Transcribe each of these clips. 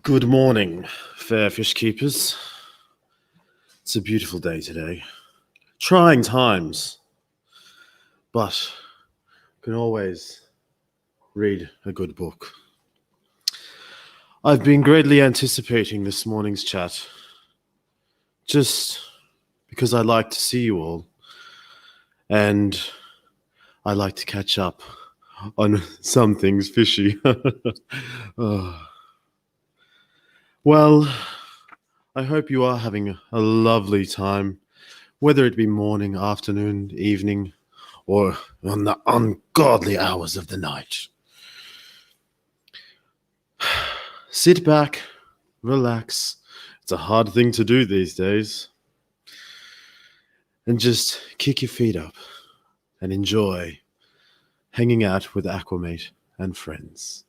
Good morning, fair fish keepers. It's a beautiful day today. Trying times, but can always read a good book. I've been greatly anticipating this morning's chat, just because I like to see you all, and I like to catch up on some things fishy. Oh. Well, I hope you are having a lovely time, whether it be morning, afternoon, evening, or on the ungodly hours of the night. Sit back, relax. It's a hard thing to do these days. And just kick your feet up and enjoy hanging out with Aquamate and friends.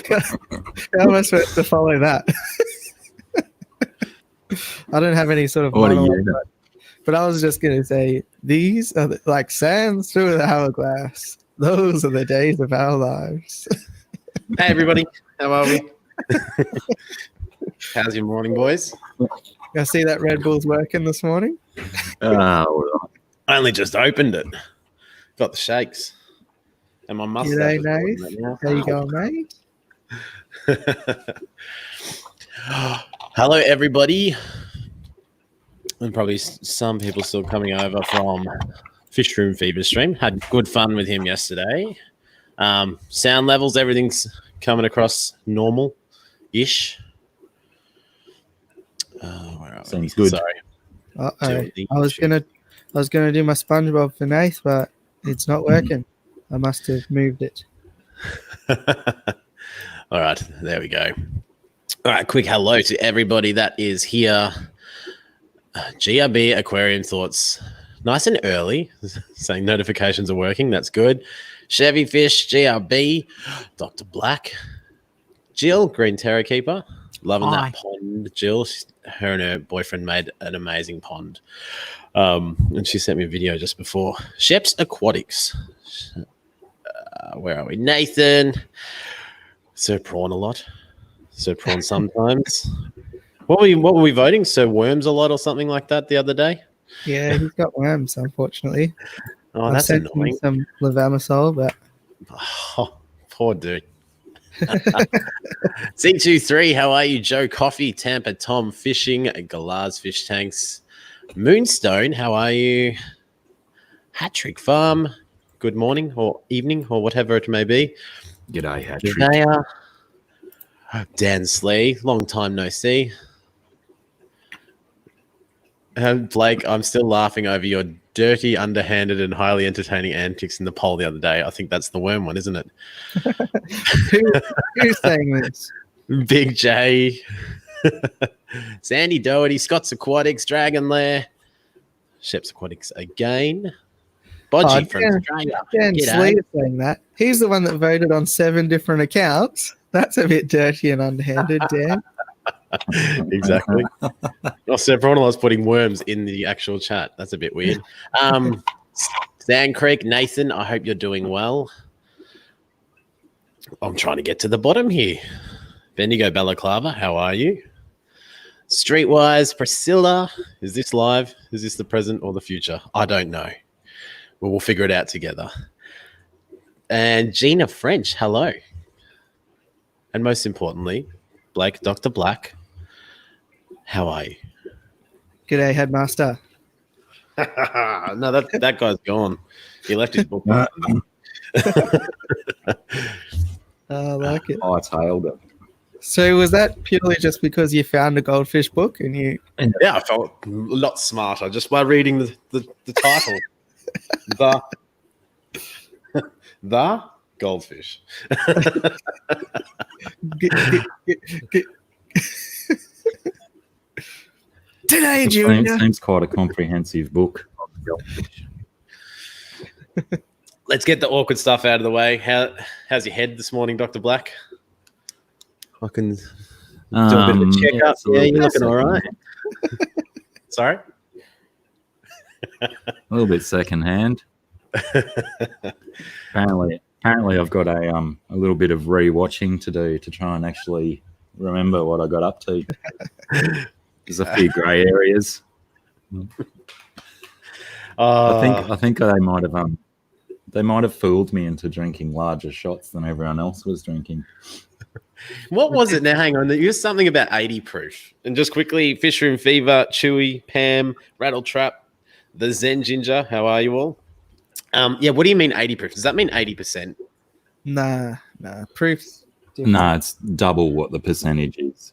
How am I supposed to follow that? I don't have any sort of monologue, but I was just going to say, these are like sands through the hourglass. Those are the days of our lives. Hey, everybody. How are we? How's your morning, boys? I see that Red Bull's working this morning. I only just opened it. Got the shakes. And my mustache. G'day, Nate. How you going, mate? Hello, everybody. And probably some people still coming over from Fishroom Fever Stream. Had good fun with him yesterday. Sound levels, everything's coming across normal-ish. Where are we? Sounds good. Sorry. I was gonna do my SpongeBob for Nath, but it's not working. I must have moved it. All right, there we go. All right, quick hello to everybody that is here. GRB Aquarium Thoughts, nice and early, saying notifications are working. That's good. Chevy Fish, GRB, Dr. Black, Jill, Green Terror Keeper. Loving that pond, Jill. Her and her boyfriend made an amazing pond. And she sent me a video just before. Shep's Aquatics. Where are we? Nathan. Sir Prawn a lot. Sir Prawn sometimes. What were we voting? Sir Worms a lot or something like that the other day? Yeah, he's got worms, unfortunately. Oh, that's annoying. Some levamisole, but poor dude. C23, how are you? Joe Coffee, Tampa Tom Fishing, Galaz Fish Tanks, Moonstone, how are you? Hattrick Farm, good morning or evening or whatever it may be. G'day, Hattrick. Dan Slee, long time no see. Blake, I'm still laughing over your dirty, underhanded, and highly entertaining antics in the poll the other day. I think that's the worm one, isn't it? Who's saying this? Big J, Sandy Doherty, Scott's Aquatics, Dragon Lair, Shep's Aquatics again. Bodgy from Australia. Dan Slee is saying that. He's the one that voted on 7 different accounts. That's a bit dirty and underhanded, Dan. Exactly. Also, everyone was putting worms in the actual chat. That's a bit weird. Sand Creek, Nathan, I hope you're doing well. I'm trying to get to the bottom here. Bendigo Balaclava, how are you? Streetwise, Priscilla, is this live? Is this the present or the future? I don't know. Well, we'll figure it out together. And Gina French, hello. And most importantly, Blake, Dr. Black, how are you? G'day, Headmaster. No, that guy's gone. He left his book. I like it. I tailed it. So was that purely just because you found a goldfish book and you... Yeah, I felt a lot smarter just by reading the title. The Goldfish. Today, Junior. Seems quite a comprehensive book. Let's get the awkward stuff out of the way. How's your head this morning, Dr. Black? I can do a bit of a checkup. Yeah, you're looking all right. Sorry? A little bit secondhand. Apparently, I've got a little bit of rewatching to do to try and actually remember what I got up to. There's a few grey areas. I think they might have fooled me into drinking larger shots than everyone else was drinking. What was it? Now, hang on. There's something about 80 proof. And just quickly, Fishroom Fever, Chewy, Pam, Rattle Trap, the Zen Ginger. How are you all? Yeah, what do you mean 80 proof? Does that mean 80%? Nah. Proofs. different. No, it's double what the percentage is.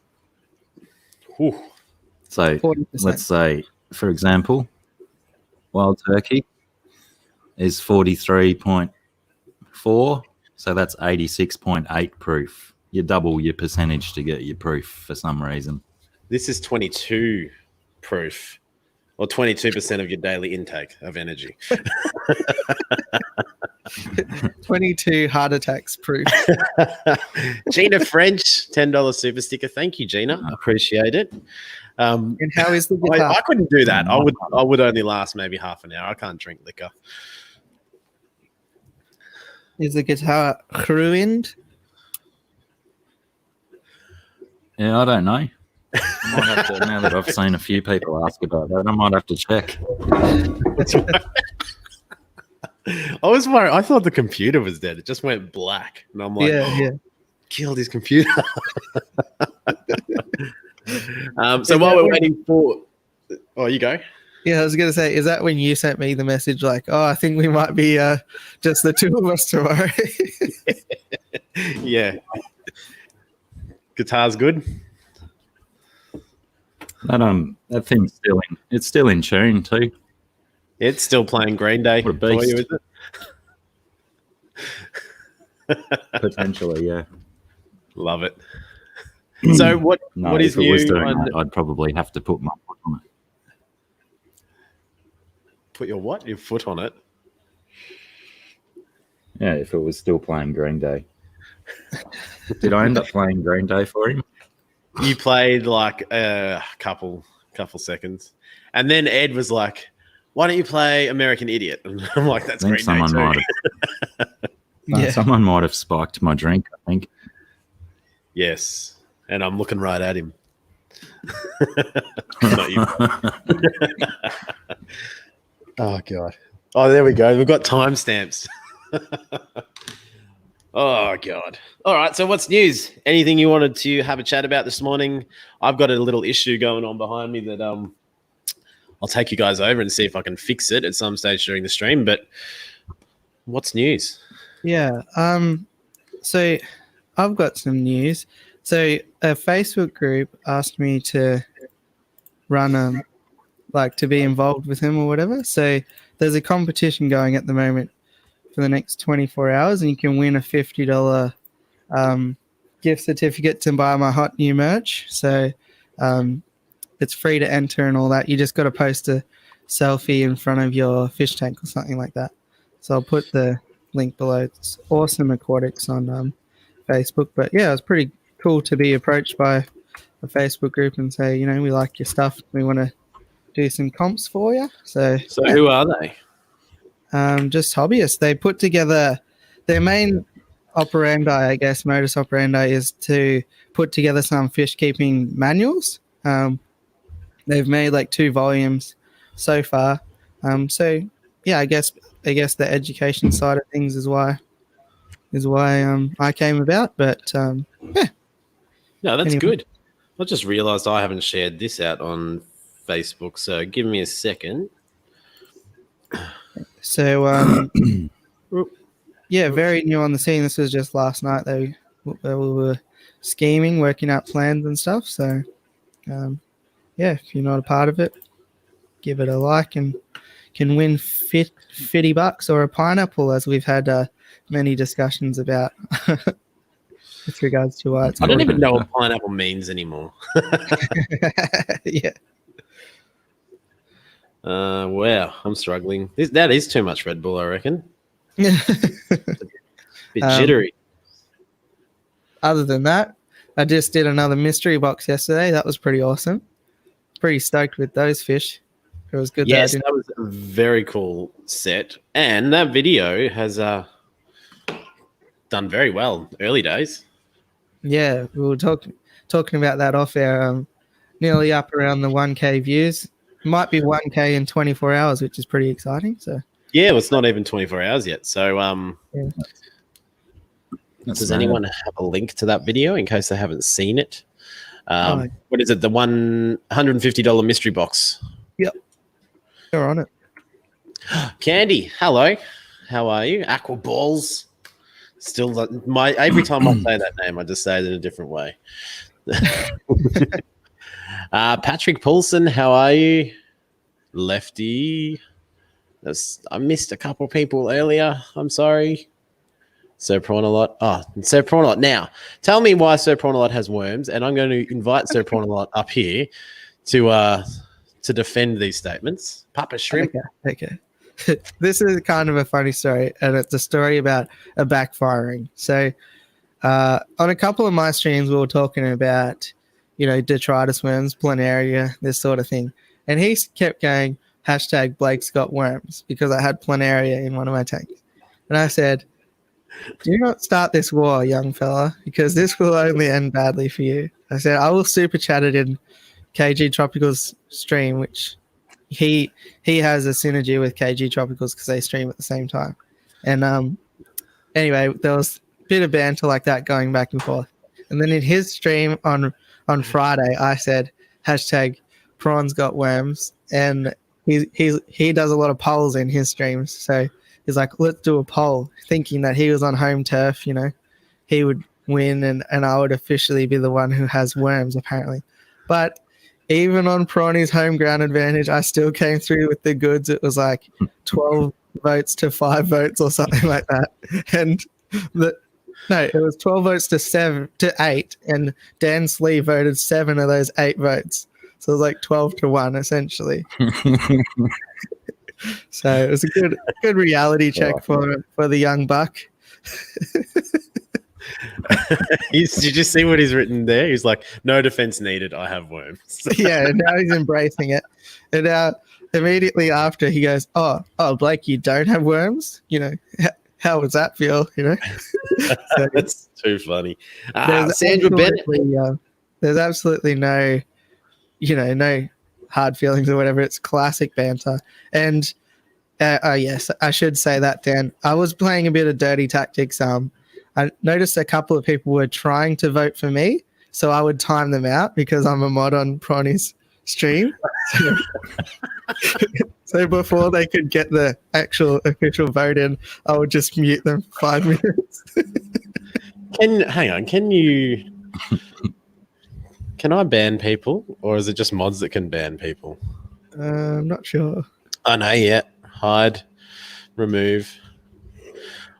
Whew. So 40%. let's say, for example, wild turkey is 43.4, so that's 86.8 proof. You double your percentage to get your proof for some reason. This is 22 proof, or 22% of your daily intake of energy. 22 heart attacks proof. Gina French, $10 super sticker. Thank you, Gina. Appreciate it. And how is the guitar? I couldn't do that. I would only last maybe half an hour. I can't drink liquor. Is the guitar ruined? Yeah, I don't know. I might have to, now that I've seen a few people ask about that, I might have to check. I was worried. I thought the computer was dead. It just went black. And I'm like, Yeah. killed his computer. So while we're waiting for... Oh, you go. Yeah, I was going to say, is that when you sent me the message like, oh, I think we might be just the two of us tomorrow? Yeah. Guitar's good. That thing's still in tune too. It's still playing Green Day What a for you, beast. is it? Potentially, yeah. Love it. So what is if it was new? doing that, I'd probably have to put my foot on it. Put your what? Your foot on it? Yeah, if it was still playing Green Day. Did I end up playing Green Day for him? You played like a couple seconds. And then Ed was like, why don't you play American Idiot? And I'm like, that's I think Green someone Day might too. have. Yeah. Someone might have spiked my drink, I think. Yes. And I'm looking right at him. Not you. Oh, God. Oh, there we go. We've got timestamps. Oh, God. All right. So what's news? Anything you wanted to have a chat about this morning? I've got a little issue going on behind me that I'll take you guys over and see if I can fix it at some stage during the stream. But what's news? Yeah. So I've got some news. So a Facebook group asked me to run like to be involved with him or whatever. So there's a competition going at the moment for the next 24 hours, and you can win a $50 gift certificate to buy my hot new merch. So it's free to enter and all that. You just got to post a selfie in front of your fish tank or something like that. So I'll put the link below. It's Awesome Aquatics on Facebook. But yeah, it was pretty cool to be approached by a Facebook group and say, you know, we like your stuff. We want to do some comps for you. So yeah. Who are they? Just hobbyists. They put together their main operandi, I guess, modus operandi is to put together some fish keeping manuals. They've made like 2 volumes so far. So yeah, I guess the education side of things is why I came about. But yeah. No, that's Anyway. good. I just realized I haven't shared this out on Facebook. So give me a second. So yeah, very new on the scene. This was just last night. They were scheming, working out plans and stuff. So yeah, if you're not a part of it, give it a like and can win $50 or a pineapple, as we've had many discussions about with regards to why it's I don't even know what pineapple means anymore. yeah. Wow, I'm struggling. That is too much Red Bull, I reckon. Bit jittery. Other than that, I just did another mystery box yesterday. That was pretty awesome. Pretty stoked with those fish. It was good. Yes, that that was a very cool set, and that video has done very well. Early days. Yeah, we were talking about that off air. Nearly up around the 1K views. Might be 1K in 24 hours, which is pretty exciting. So Yeah, well, it's not even 24 hours yet. So, yeah. does anyone have a link to that video in case they haven't seen it? What is it? The $150 mystery box. Yep, you're on it. Candy, hello. How are you? Aqua balls. Still, every time I say that name, I just say it in a different way. Patrick Poulsen, how are you? Lefty. I missed a couple people earlier. I'm sorry. Sir Prawnalot. Sir Prawnalot. Now, tell me why Sir Prawnalot has worms, and I'm going to invite Sir Prawnalot up here to defend these statements. Papa Shrimp. Okay. This is kind of a funny story, and it's a story about a backfiring. So, on a couple of my streams, we were talking about, detritus worms, planaria, this sort of thing. And he kept going, #Blake's got worms, because I had planaria in one of my tanks. And I said, do not start this war, young fella, because this will only end badly for you. I said, I will super chat it in KG Tropicals stream, which he has a synergy with KG Tropicals because they stream at the same time. And anyway, there was a bit of banter like that going back and forth. And then in his stream on Friday, I said, #Prawn's got worms. And he does a lot of polls in his streams. So he's like, let's do a poll, thinking that he was on home turf, he would win and I would officially be the one who has worms, apparently. But even on Prawny's home ground advantage, I still came through with the goods. It was like 12 votes to 5 votes or something like that. And it was 12 votes to 8, and Dan Slee voted 7 of those 8 votes. So it was like 12 to 1, essentially. So it was a good reality check for the young buck. Did you just see what he's written there? He's like, no defense needed. I have worms. Yeah, and now he's embracing it. And now immediately after he goes, oh, Blake, you don't have worms? How does that feel? So, that's too funny. Sandra Bennett. There's absolutely no, no hard feelings or whatever. It's classic banter. And yes, I should say that, Dan. I was playing a bit of dirty tactics. I noticed a couple of people were trying to vote for me, so I would time them out because I'm a mod on Prawny's stream. So before they could get the actual official vote in, I would just mute them for 5 minutes. Can I ban people, or is it just mods that can ban people? I'm not sure. I know, yeah. Hide, remove.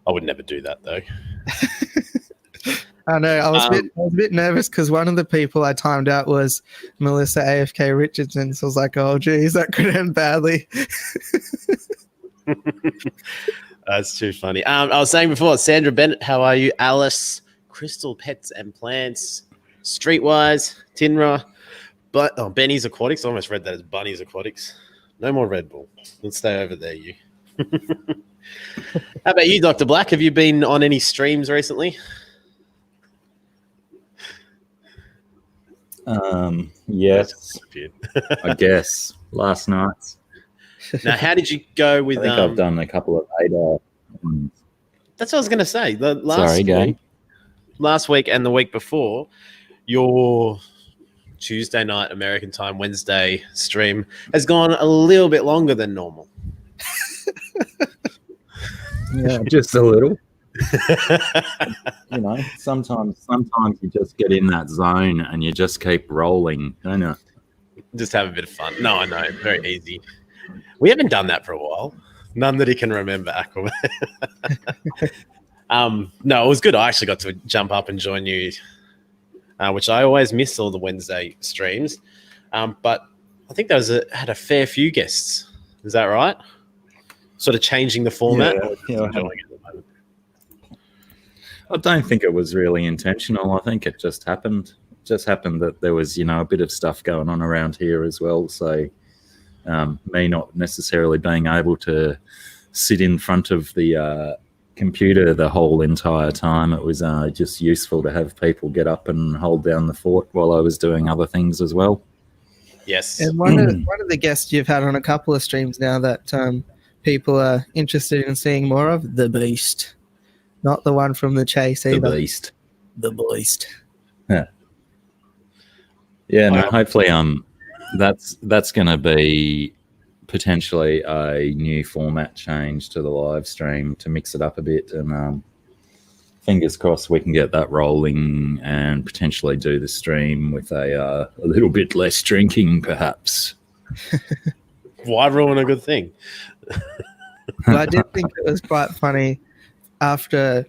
I would never do that, though. I know. I was a bit nervous because one of the people I timed out was Melissa AFK Richardson. So I was like, oh, geez, that could end badly. That's too funny. I was saying before, Sandra Bennett, how are you? Alice, Crystal Pets and Plants, Streetwise, Tinra, Benny's Aquatics. I almost read that as Bunny's Aquatics. No more Red Bull. Let's stay over there, you. How about you, Dr. Black? Have you been on any streams recently? Yes, I guess last night. Now, how did you go with? I think I've done a couple of ADA. That's what I was going to say. Last week and the week before, your Tuesday night American time, Wednesday stream has gone a little bit longer than normal. Yeah, just a little. Sometimes you just get in that zone and you just keep rolling, don't you? Just have a bit of fun. No, I know, very easy. We haven't done that for a while. None that he can remember, Aqua. No, it was good. I actually got to jump up and join you, which I always miss all the Wednesday streams. But I think had a fair few guests. Is that right? Sort of changing the format. Yeah. I don't think it was really intentional. I think it just happened. It just happened that there was, a bit of stuff going on around here as well. So me not necessarily being able to sit in front of the computer the whole entire time. It was just useful to have people get up and hold down the fort while I was doing other things as well. Yes. And one of the guests you've had on a couple of streams now that people are interested in seeing more of, the Beast. Not the one from the chase either. The Beast. The Beast. Yeah, no, hopefully that's going to be potentially a new format change to the live stream to mix it up a bit, and fingers crossed we can get that rolling and potentially do the stream with a little bit less drinking, perhaps. Why ruin a good thing? Well, I did think it was quite funny after,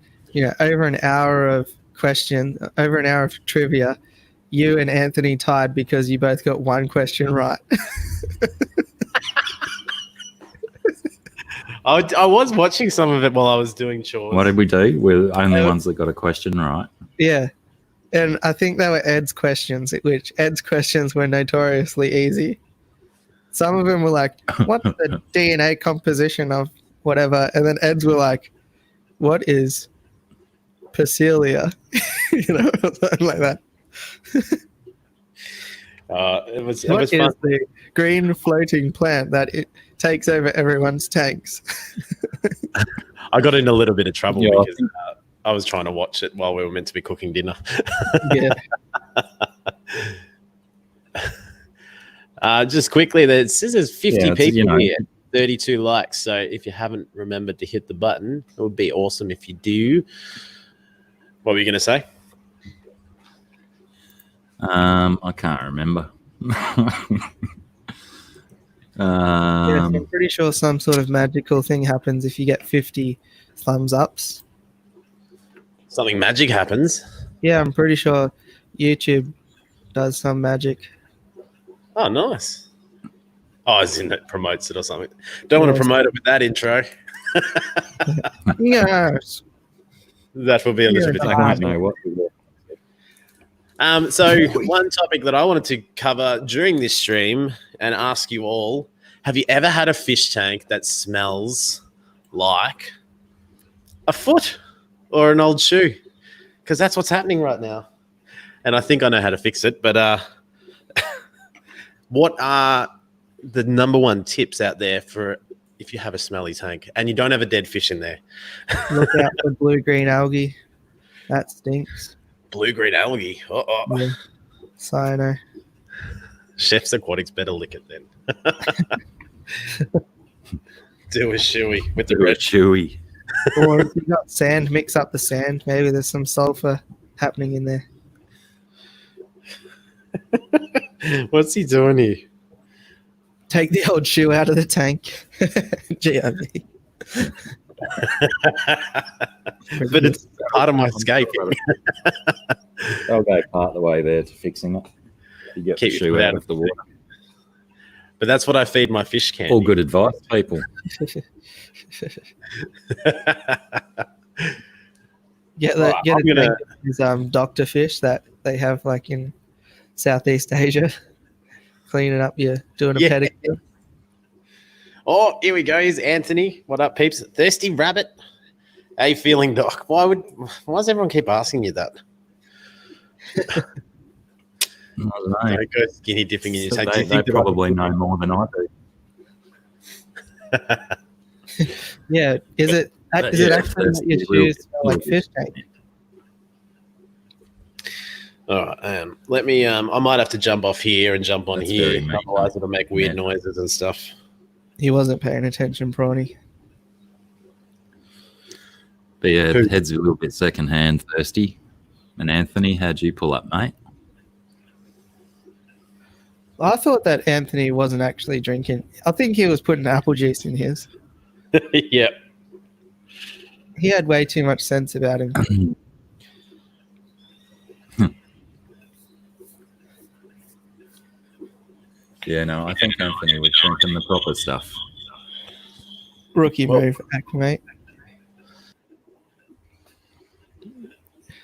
over an hour of trivia, you and Anthony tied because you both got one question right. I was watching some of it while I was doing chores. What did we do? We're the only ones that got a question right. Yeah. And I think they were Ed's questions, which Ed's questions were notoriously easy. Some of them were like, what's the DNA composition of whatever? And then Ed's were like, what is Pecilia? Something like that. It was What fun. is the green floating plant that it takes over everyone's tanks? I got in a little bit of trouble Yeah. because I was trying to watch it while we were meant to be cooking dinner. Yeah. Just quickly, it says there's 50 Yeah, people here, 32 likes. So if you haven't remembered to hit the button, it would be awesome if you do. What were you going to say? I can't remember. Yes, I'm pretty sure some sort of magical thing happens if you get 50 thumbs ups. Something magic happens. Yeah, I'm pretty sure YouTube does some magic. Oh, nice. Oh, as in it promotes it or something. Don't want to promote it with that intro. Yes. That will be a little bit. I don't know what. So one topic that I wanted to cover during this stream and ask you all, have you ever had a fish tank that smells like a foot or an old shoe? Because that's what's happening right now. And I think I know how to fix it, but what are the number one tips out there for if you have a smelly tank and you don't have a dead fish in there? Look out for blue-green algae. That stinks. Blue-green algae. Uh-oh. Yeah. Cyano. Chef's Aquatics better lick it then. Do a shoey with the red. Chewy. Or if you got sand, mix up the sand. Maybe there's some sulfur happening in there. What's he doing here? Take the old shoe out of the tank. GIV. But it's part of my escape. I'll go part the way there to fixing it. You get Keep the shoe out of the water. But that's what I feed my fish can. All good advice, people. Get Right, a I'm gonna- these doctor fish that they have like in Southeast Asia. Cleaning up, you're doing a Yeah. pedicure. Oh, here we go. Here's Anthony. What up, peeps? Thirsty rabbit. How you feeling, Doc? Why does everyone keep asking you that? I don't know. Don't go skinny dipping in your tank. Do They, you think they that I- probably know more than I do. Yeah, is it actually that your shoes smell like fish tank? All right. Let me. I might have to jump off here and jump on That's here. very mean. Otherwise, it'll make weird Yeah. noises and stuff. He wasn't paying attention, Prawny. But yeah, Who? the head's a little bit secondhand thirsty. And Anthony, how'd you pull up, mate? I thought that Anthony wasn't actually drinking. I think he was putting apple juice in his. Yep. He had way too much sense about him. Yeah, no, I think Anthony was drinking the proper stuff. Rookie move, Aqua, mate.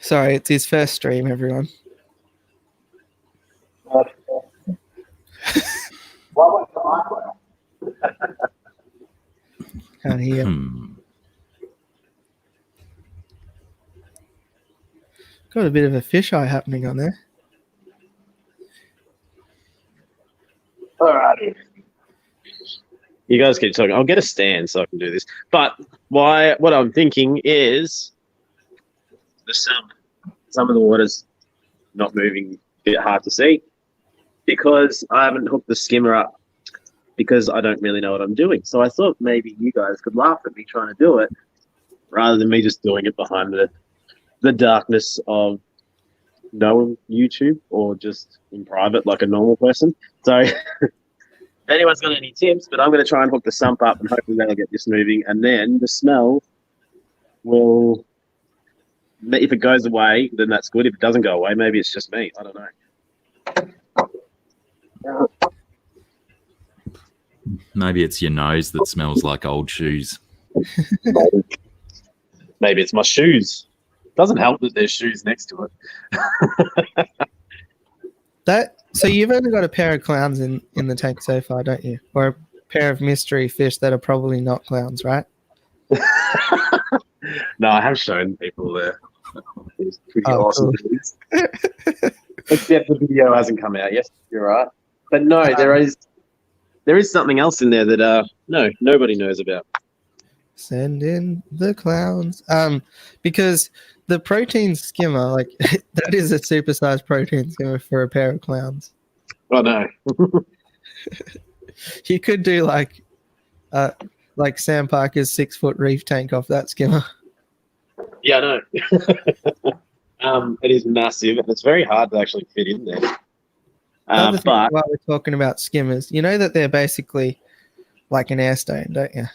Sorry, it's his first stream, everyone. Can't hear. Got a bit of a fisheye happening on there. All right. You guys keep talking. I'll get a stand so I can do this. But what I'm thinking is the sump. Some of the water's not moving, a bit hard to see because I haven't hooked the skimmer up because I don't really know what I'm doing. So I thought maybe you guys could laugh at me trying to do it rather than me just doing it behind the darkness of no YouTube or just in private like a normal person. So if anyone's got any tips, but I'm going to try and hook the sump up and hopefully that'll get this moving. And then the smell will, if it goes away, then that's good. If it doesn't go away, maybe it's just me. I don't know. Maybe it's your nose that smells like old shoes. Maybe it's my shoes. Doesn't help that there's shoes next to it. So you've only got a pair of clowns in the tank so far, don't you? Or a pair of mystery fish that are probably not clowns, right? No, I have shown people there. It's pretty awesome. Cool. Except the video hasn't come out yet. You're right. But no, there is something else in there that nobody knows about. Send in the clowns. Because the protein skimmer, like that is a supersized protein skimmer for a pair of clowns. Oh no. You could do like Sam Parker's 6-foot reef tank off that skimmer. Yeah, I know. It is massive and it's very hard to actually fit in there. But while we're talking about skimmers, you know that they're basically like an air stone, don't you?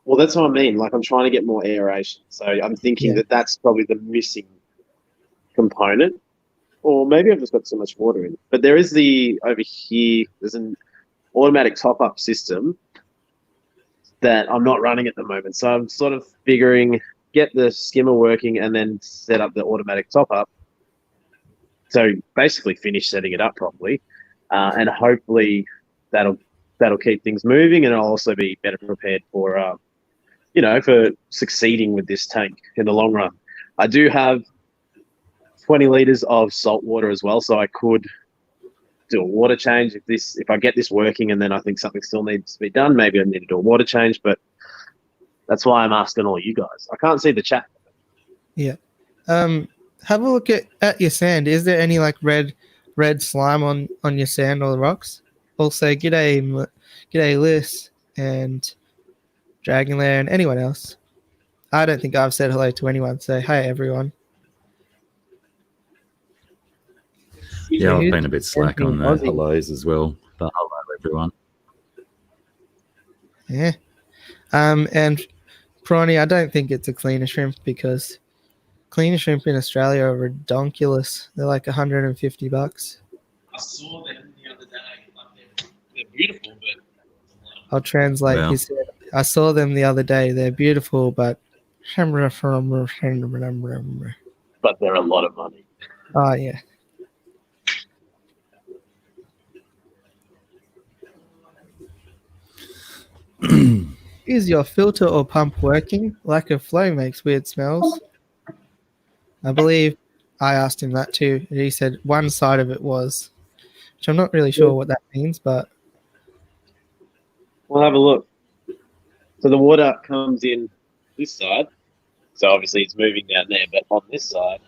Well, that's what I mean. Like I'm trying to get more aeration. So I'm thinking that that's probably the missing component. Or maybe I've just got so much water in it. But there is over here, there's an automatic top-up system that I'm not running at the moment. So I'm sort of figuring, get the skimmer working and then set up the automatic top-up. So basically finish setting it up properly. And hopefully that'll keep things moving and it'll also be better prepared for, for succeeding with this tank in the long run. I do have 20 litres of salt water as well, so I could do a water change if I get this working and then I think something still needs to be done. Maybe I need to do a water change, but that's why I'm asking all you guys. I can't see the chat. Yeah. Have a look at your sand. Is there any like red slime on your sand or the rocks? Also, g'day Liz and Dragon Lair and anyone else. I don't think I've said hello to anyone, so hey everyone. Yeah, I've been a bit slack on the hellos as well. But hello everyone. Yeah. And Prawny, I don't think it's a cleaner shrimp because cleaner shrimp in Australia are redonkulous. They're like $150. I saw them the other day. They're beautiful, but I'll translate. Well. He said, I saw them the other day. They're beautiful, but they're a lot of money. Oh yeah. Is your filter or pump working? Lack of flow makes weird smells. I believe I asked him that too. And he said one side of it was, which I'm not really sure what that means, but We'll have a look. So the water comes in this side. So obviously it's moving down there, but on this side,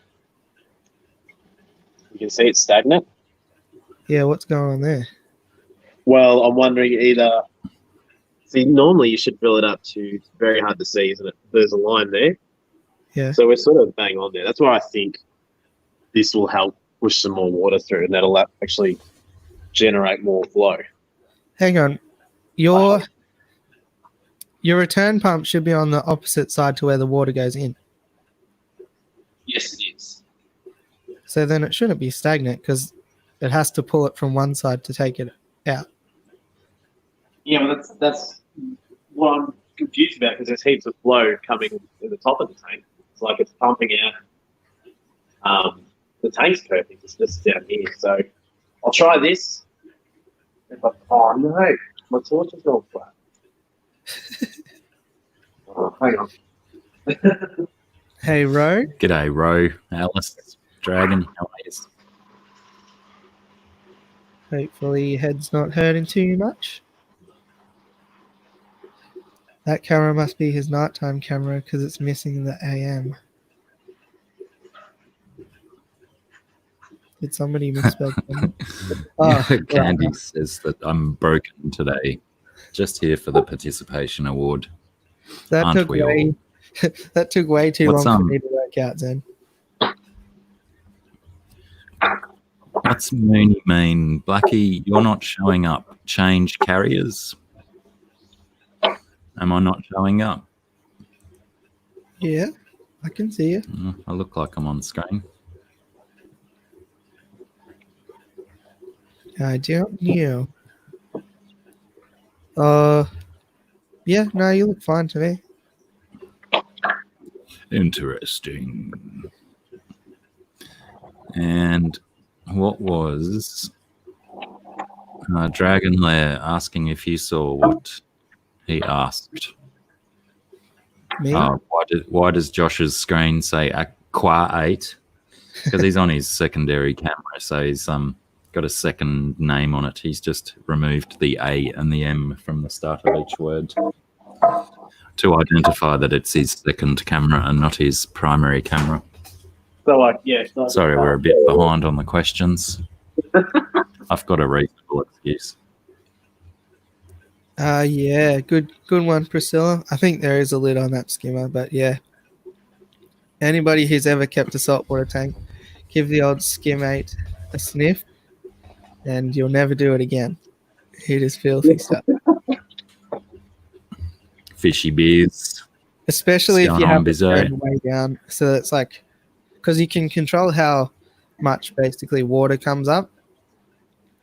you can see it's stagnant. yeah, what's going on there? Well, I'm wondering see, normally you should fill it up to, it's very hard to see, isn't it? There's a line there. Yeah. So we're sort of bang on there. That's why I think this will help push some more water through and that'll actually generate more flow. Hang on. Your return pump should be on the opposite side to where the water goes in. Yes, it is. So then it shouldn't be stagnant because it has to pull it from one side to take it out. Yeah, well, that's what I'm confused about because there's heaps of flow coming to the top of the tank. It's like it's pumping out. The tank's perfect. It's just down here. So I'll try this. Oh, no. My torch is gone flat. Oh, hang on. Hey, Ro. G'day, Ro, Alice, Dragon. How are you? Hopefully your head's not hurting too much. That camera must be his nighttime camera because it's missing the AM. Did somebody misspell them? Candy right. says that I'm broken today. Just here for the participation award. That Aren't took we all? way that took way too What's, long for me to work out, Zen. What's Mooney mean? Blackie, you're not showing up. Change carriers? Am I not showing up? Yeah, I can see you. I look like I'm on screen. I don't know. Yeah, no, you look fine to me. Interesting. And what was Dragon Lair asking if you saw what he asked? Me? Why does Josh's screen say Aqua 8? Because he's on his secondary camera, so he's got a second name on it. He's just removed the A and the M from the start of each word to identify that it's his second camera and not his primary camera. So, like, yeah. Sorry, we're a bit behind on the questions. I've got a reasonable excuse. Yeah, good one, Priscilla. I think there is a lid on that skimmer, but yeah. Anybody who's ever kept a saltwater tank, give the old Skim8 a sniff, and you'll never do it again. It is filthy stuff. Fishy beers. Especially if What's you going on, have it Bizzo? turned way down. So it's like, because you can control how much basically water comes up.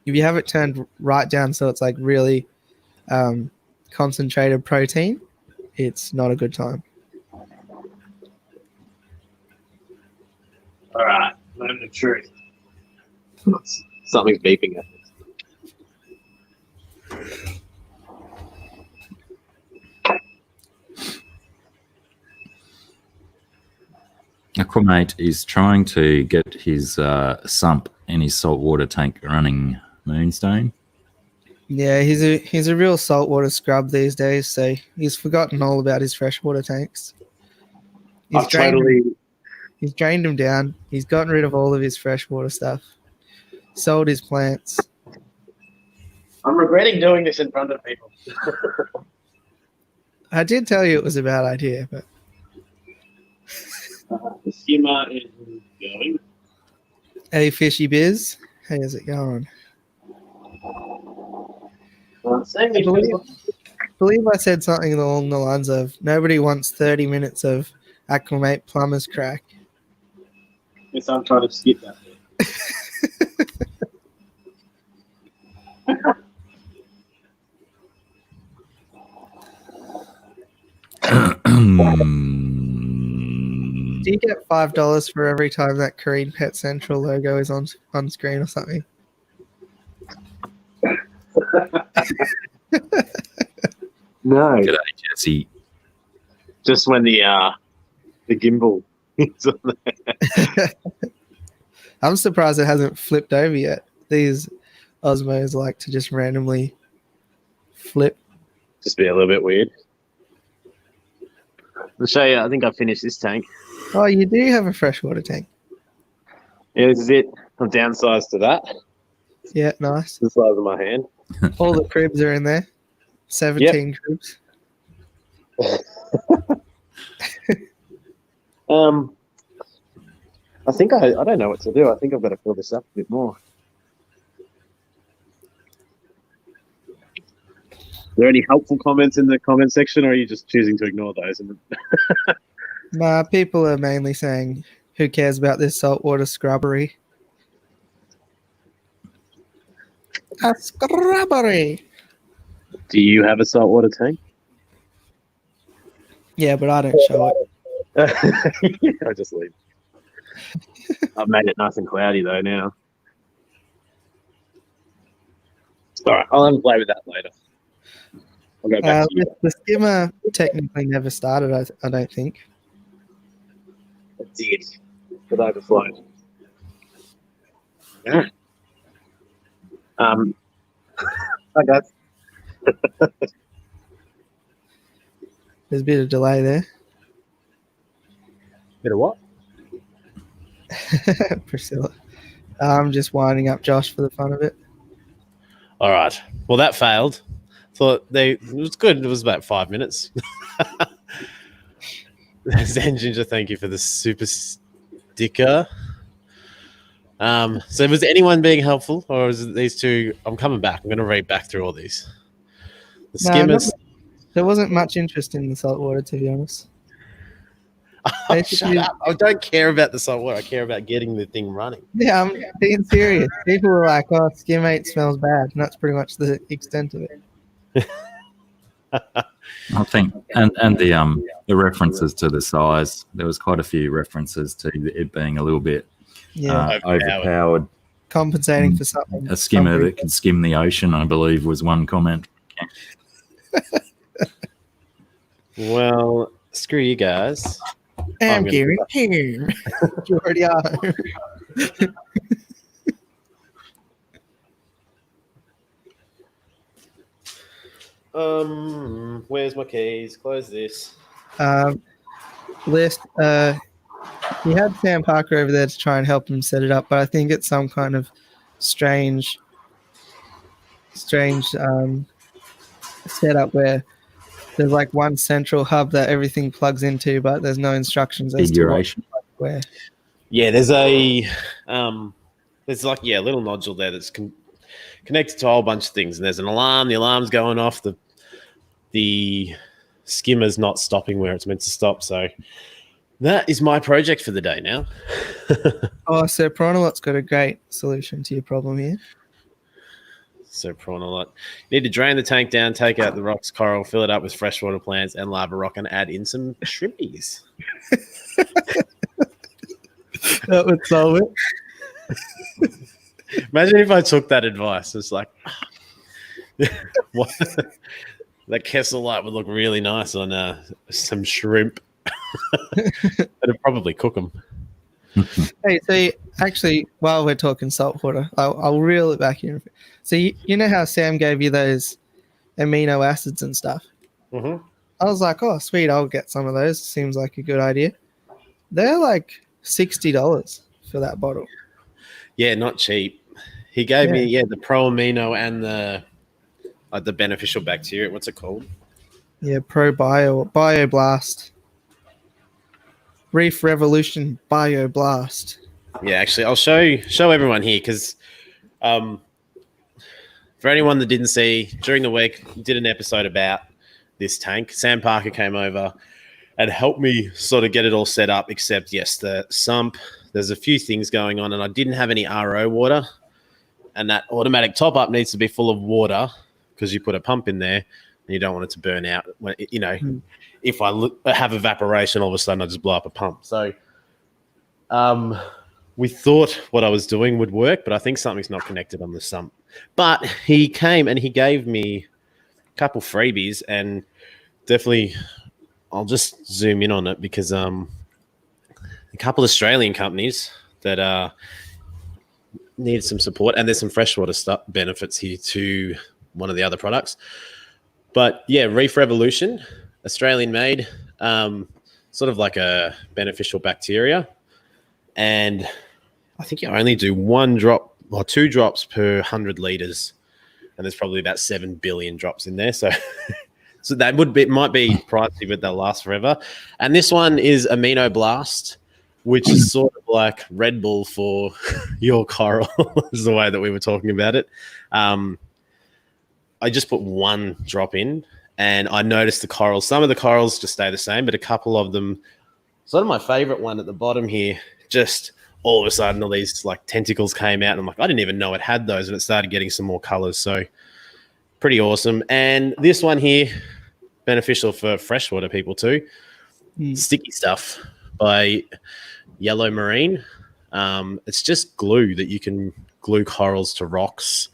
If you have it turned right down so it's like really concentrated protein, it's not a good time. All right, moment of truth. Something's beeping at me. Aquamate is trying to get his sump in his saltwater tank running Moonstone. Yeah, he's a real saltwater scrub these days, so he's forgotten all about his freshwater tanks. He's drained them down. He's gotten rid of all of his freshwater stuff. Sold his plants. I'm regretting doing this in front of people. I did tell you it was a bad idea, but The skimmer is going. hey, Fishy Biz, how's it going? I believe I said something along the lines of nobody wants 30 minutes of Aquamate plumber's crack. Yes, I'm trying to skip that bit. Do you get $5 for every time that Korean Pet Central logo is on screen or something? No, G'day, Jesse. just when the gimbal is on there. I'm surprised it hasn't flipped over yet. These Osmos like to just randomly flip. Just be a little bit weird. I'll show you. I think I finished this tank. Oh, you do have a freshwater tank. Yeah, this is it. I've downsized to that. Yeah, nice. The size of my hand. All the cribs are in there. 17 cribs. I think I don't know what to do. I think I've got to fill this up a bit more. Are there any helpful comments in the comment section, or are you just choosing to ignore those? Nah, people are mainly saying, who cares about this saltwater scrubbery? A scrubbery! Do you have a saltwater tank? Yeah, but I don't show it. I just leave. I've made it nice and cloudy though now. All right, I'll have a play with that later. I'll go back to you. The skimmer technically never started, I don't think. It did, but overflowed. Yeah. Hi guys. There's a bit of delay there. Bit of what? Priscilla. I'm just winding up Josh for the fun of it. All right. Well, that failed. Thought it was good. It was about 5 minutes. Zen Ginger, thank you for the super sticker. So was anyone being helpful, or is it these two? I'm coming back. I'm going to read back through all these. The skimmers. There wasn't much interest in the saltwater, to be honest. Oh, shut up. I don't care about the saltwater. I care about getting the thing running. Yeah, I'm being serious. People were like, "Oh, Skim8 smells bad," and that's pretty much the extent of it. I think, and the references to the size. There was quite a few references to it being a little bit overpowered. Compensating for something. A skimmer that could skim the ocean, I believe, was one comment. Well, screw you guys. I'm Gary here. You already are. Where's my keys? Close this. List. He had Sam Parker over there to try and help him set it up, but I think it's some kind of strange setup where there's like one central hub that everything plugs into, but there's no instructions as to where. Yeah, there's a there's like a little nodule there that's connected to a whole bunch of things, and there's an alarm. The alarm's going off. The skimmer's not stopping where it's meant to stop. So that is my project for the day now. So Prawnalot's got a great solution to your problem here. So Prawnalot, you need to drain the tank down, take out the rocks, coral, fill it up with freshwater plants and lava rock, and add in some shrimpies. That would solve it. Imagine if I took that advice. It's like, what? That Kessel light would look really nice on some shrimp. It'd probably cook them. Hey, so actually, while we're talking saltwater, I'll reel it back in. So you know how Sam gave you those amino acids and stuff? Mm-hmm. I was like, oh, sweet, I'll get some of those. Seems like a good idea. They're like $60 for that bottle. Yeah, not cheap. He gave me the pro amino and the beneficial bacteria. What's it called? Yeah, BioBlast. Reef Revolution BioBlast. Yeah, actually, I'll show everyone here because for anyone that didn't see, during the week, did an episode about this tank. Sam Parker came over and helped me sort of get it all set up, except, yes, the sump, there's a few things going on, and I didn't have any RO water, and that automatic top-up needs to be full of water because you put a pump in there and you don't want it to burn out. When, if I have evaporation, all of a sudden I just blow up a pump. So we thought what I was doing would work, but I think something's not connected on the sump. But he came and he gave me a couple freebies, and definitely I'll just zoom in on it because a couple Australian companies that needed some support, and there's some freshwater stuff benefits here to one of the other products. But yeah, Reef Revolution, Australian made, sort of like a beneficial bacteria. And I think you only do 1 drop or 2 drops per 100 liters. And there's probably about 7 billion drops in there. So so that might be pricey, but they'll last forever. And this one is Amino Blast, which is sort of like Red Bull for your coral, is the way that we were talking about it. I just put 1 drop in, and I noticed the corals. Some of the corals just stay the same, but a couple of them, sort of my favorite one at the bottom here, just all of a sudden all these like tentacles came out, and I'm like, I didn't even know it had those, and it started getting some more colors. So pretty awesome. And this one here, beneficial for freshwater people too. Sticky Stuff by Yellow Marine. It's just glue that you can glue corals to rocks,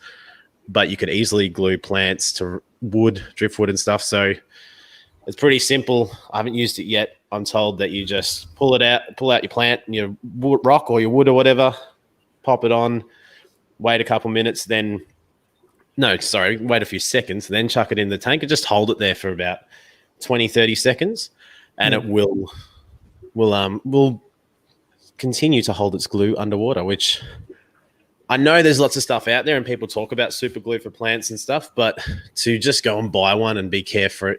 but you could easily glue plants to wood, driftwood and stuff. So it's pretty simple. I haven't used it yet. I'm told that you just pull out your plant, your rock or your wood or whatever, pop it on, wait a couple minutes, wait a few seconds, then chuck it in the tank and just hold it there for about 20, 30 seconds, and it will continue to hold its glue underwater, which I know there's lots of stuff out there and people talk about super glue for plants and stuff, but to just go and buy one and be careful,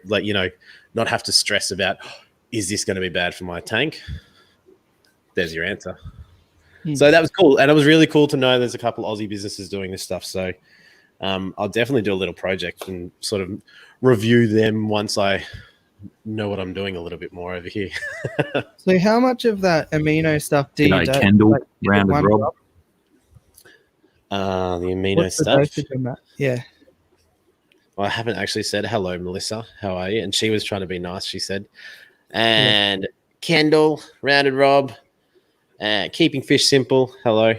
not have to stress about, is this going to be bad for my tank? There's your answer. So that was cool. And it was really cool to know there's a couple Aussie businesses doing this stuff. So I'll definitely do a little project and sort of review them once I know what I'm doing a little bit more over here. So how much of that amino stuff do you do? Kendall, rounded Rob. The amino What's the stuff. dosage on that? Yeah. Well, I haven't actually said hello, Melissa. How are you? And she was trying to be nice, she said. And Kendall, rounded Rob, keeping fish simple. Hello.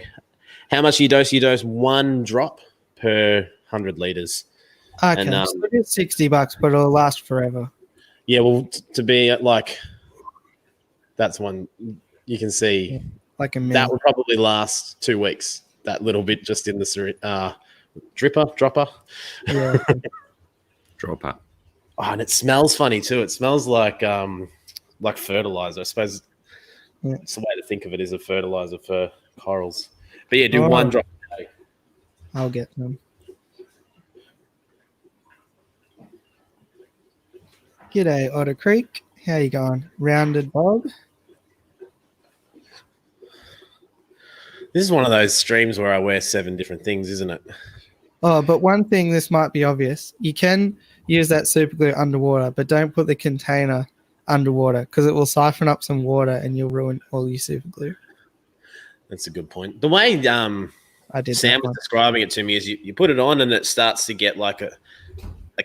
How much do you dose? You dose 1 drop per 100 liters. Okay, And, so it's $60, but it'll last forever. Yeah, well, to be that's one you can see. Like a minute. That would probably last 2 weeks. That little bit just in the dropper. Yeah. Dropper. Oh, and it smells funny too. It smells like fertilizer. I suppose it's the way to think of it, is a fertilizer for corals. But yeah, do 1 drop a day. I'll get them. G'day, Otter Creek. How you going? Rounded Bob. This is one of those streams where I wear 7 different things, isn't it? Oh, but one thing, this might be obvious. You can use that super glue underwater, but don't put the container underwater because it will siphon up some water and you'll ruin all your super glue. That's a good point. The way I did Sam was describing it to me is you put it on and it starts to get like a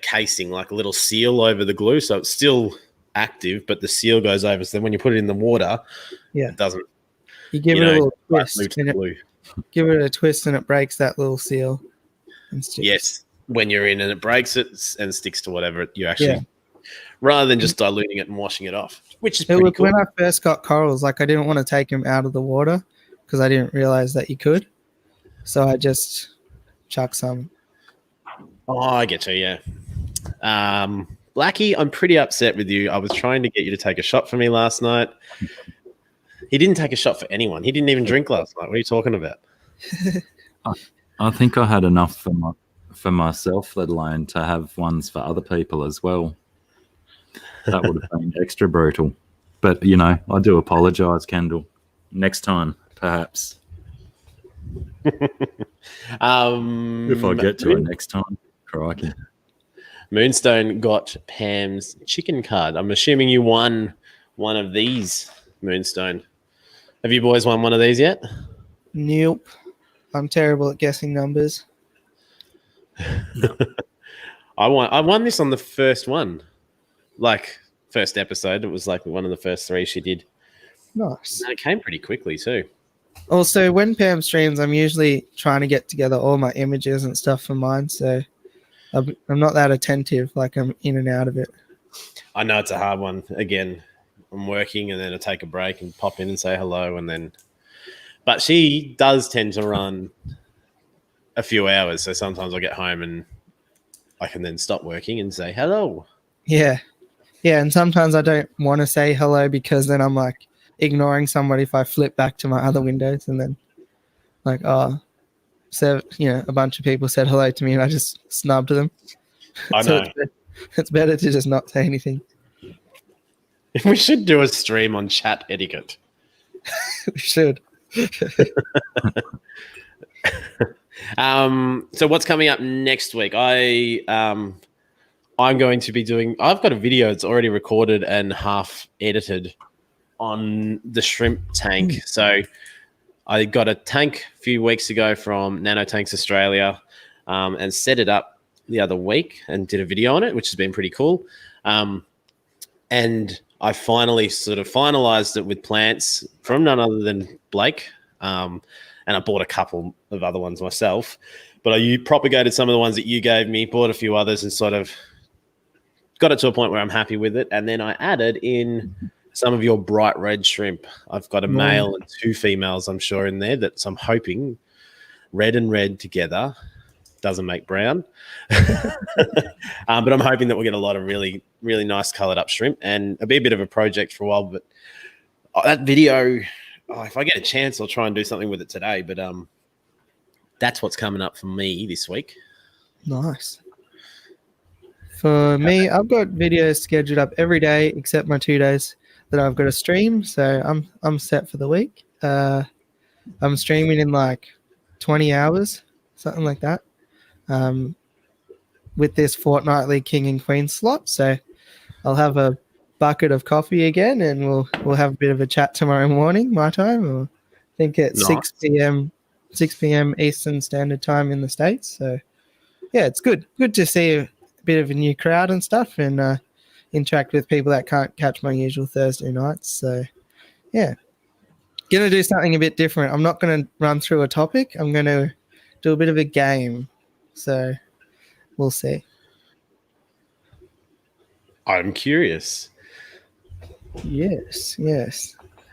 casing, like a little seal over the glue. So it's still active, but the seal goes over. So then when you put it in the water, it doesn't. You give it a little twist. Give it a twist and it breaks that little seal. Yes, when you're in and it breaks it and sticks to whatever you actually, rather than just diluting it and washing it off, which is pretty cool. When I first got corals, I didn't want to take them out of the water because I didn't realize that you could. So I just chuck some. Oh, I get you, yeah. Blackie, I'm pretty upset with you. I was trying to get you to take a shot for me last night. He didn't take a shot for anyone. He didn't even drink last night. What are you talking about? I think I had enough for myself, let alone to have ones for other people as well. That would have been extra brutal. But, I do apologise, Kendall. Next time, perhaps. If I get to it next time, crikey. Moonstone got Pam's chicken card. I'm assuming you won one of these, Moonstone. Have you boys won one of these yet? Nope. I'm terrible at guessing numbers. I won this on the first one. First episode. It was one of the first 3 she did. Nice. And it came pretty quickly too. Also, when Pam streams, I'm usually trying to get together all my images and stuff for mine, so I'm not that attentive. I'm in and out of it. I know it's a hard one. Again, I'm working and then I take a break and pop in and say hello but she does tend to run a few hours, so sometimes I get home and I can then stop working and say hello. Yeah, and sometimes I don't want to say hello because then I'm ignoring somebody if I flip back to my other windows and then a bunch of people said hello to me and I just snubbed them. I know. It's better to just not say anything. We should do a stream on chat etiquette. We should. So what's coming up next week? I'm going to be I've got a video that's already recorded and half edited on the shrimp tank. So I got a tank a few weeks ago from Nanotanks Australia and set it up the other week and did a video on it, which has been pretty cool. And I finally sort of finalized it with plants from none other than Blake. and I bought a couple of other ones myself. But I propagated some of the ones that you gave me, bought a few others, and sort of got it to a point where I'm happy with it. And then I added in some of your bright red shrimp. I've got a male and 2 females, I'm sure, in there that I'm hoping red and red together doesn't make brown. But I'm hoping that we'll get a lot of really, really nice colored up shrimp, and it'll be a bit of a project for a while. But that video, if I get a chance, I'll try and do something with it today. But that's what's coming up for me this week. Nice. For me, I've got videos scheduled up every day except my 2 days that I've got to stream. So I'm set for the week. I'm streaming in like 20 hours, something like that, with this fortnightly king and queen slot. So I'll have a bucket of coffee again, and we'll have a bit of a chat tomorrow morning, my time. Or I think at Nice. 6 p.m. Eastern Standard Time in the States. So yeah, it's good to see a bit of a new crowd and stuff, and interact with people that can't catch my usual Thursday nights. So yeah, gonna do something a bit different. I'm not gonna run through a topic. I'm gonna do a bit of a game. So we'll see. I'm curious. Yes.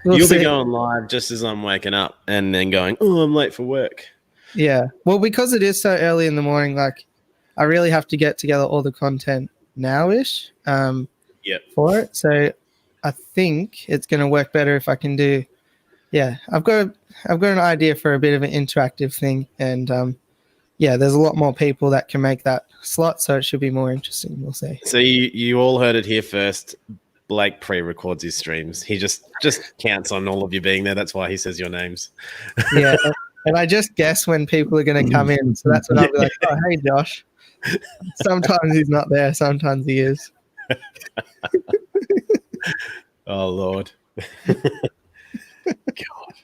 We'll You'll see. be going live just as I'm waking up and then going, oh, I'm late for work. Yeah. Well, because it is so early in the morning, like I really have to get together all the content now-ish for it. So I think it's going to work better if I can do. Yeah, I've got an idea for a bit of an interactive thing, and there's a lot more people that can make that slot, so it should be more interesting. We'll see. So you all heard it here first. Blake pre-records his streams. He just counts on all of you being there. That's why he says your names. Yeah, and I just guess when people are going to come in. So that's when I'll be like, oh, hey, Josh. Sometimes he's not there. Sometimes he is. Oh, Lord. God.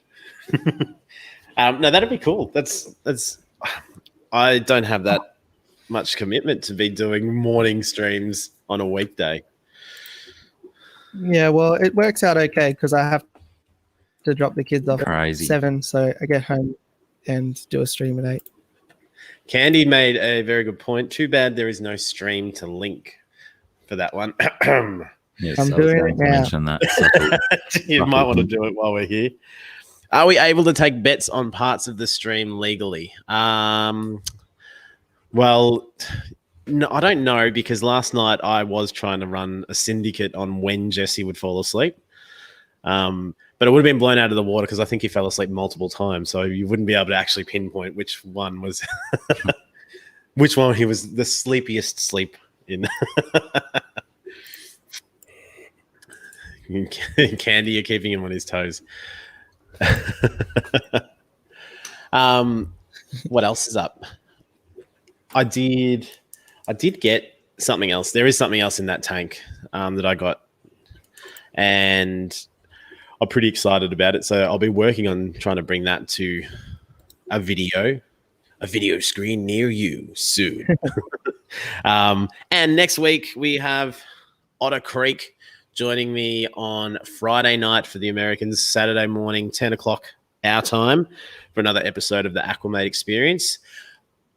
No, that'd be cool. That's. I don't have that much commitment to be doing morning streams on a weekday. Yeah, well, it works out okay because I have to drop the kids off at 7, so I get home and do a stream at 8. Candy made a very good point. Too bad there is no stream to link for that one. Yes, I'm doing it now. mention that. You might want to do it while we're here. Are we able to take bets on parts of the stream legally? Well, no, I don't know, because last night I was trying to run a syndicate on when Jesse would fall asleep. But it would have been blown out of the water because I think he fell asleep multiple times. So you wouldn't be able to actually pinpoint which one was which one he was the sleepiest sleep in. Candy, you're keeping him on his toes. What else is up? I did get something else. There is something else in that tank that I got, and I'm pretty excited about it. So I'll be working on trying to bring that to a video screen near you soon. And next week we have Otter Creek joining me on Friday night for the Americans, Saturday morning, 10 o'clock our time, for another episode of the Aqua Experience.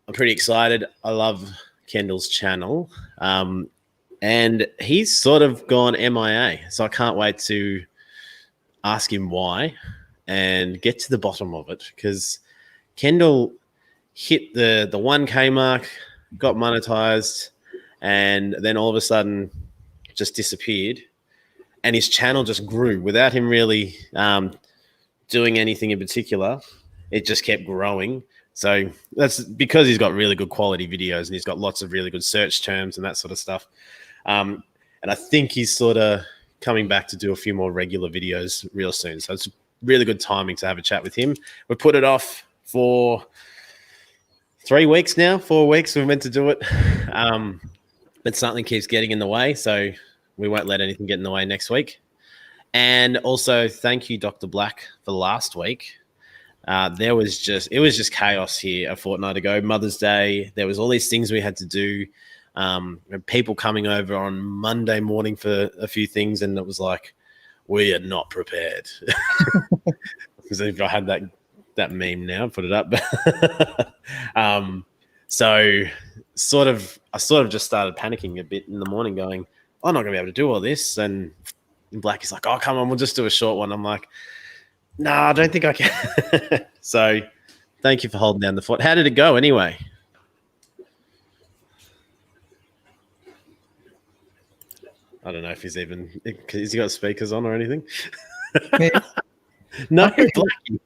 I'm pretty excited. I love Kendall's channel. And he's sort of gone MIA. So I can't wait to ask him why and get to the bottom of it, because Kendall hit the 1K mark, got monetized, and then all of a sudden just disappeared. And his channel just grew without him really doing anything in particular. It just kept growing. So that's because he's got really good quality videos and he's got lots of really good search terms and that sort of stuff. And I think he's sort of coming back to do a few more regular videos real soon. So it's really good timing to have a chat with him. We put it off for 3 weeks now, 4 weeks. We're meant to do it. But something keeps getting in the way. So we won't let anything get in the way next week. And also thank you, Dr. Black, for last week. It was just chaos here a fortnight ago. Mother's Day. There was all these things we had to do. People coming over on Monday morning for a few things, and it was like, we are not prepared. Because I had that that meme now, put it up. So I sort of just started panicking a bit in the morning, going, I'm not gonna be able to do all this. And Blackie's like, oh, come on, we'll just do a short one. I'm like, no, I don't think I can. So thank you for holding down the fort. How did it go anyway? I don't know if has he got speakers on or anything? Me? No, Blackie.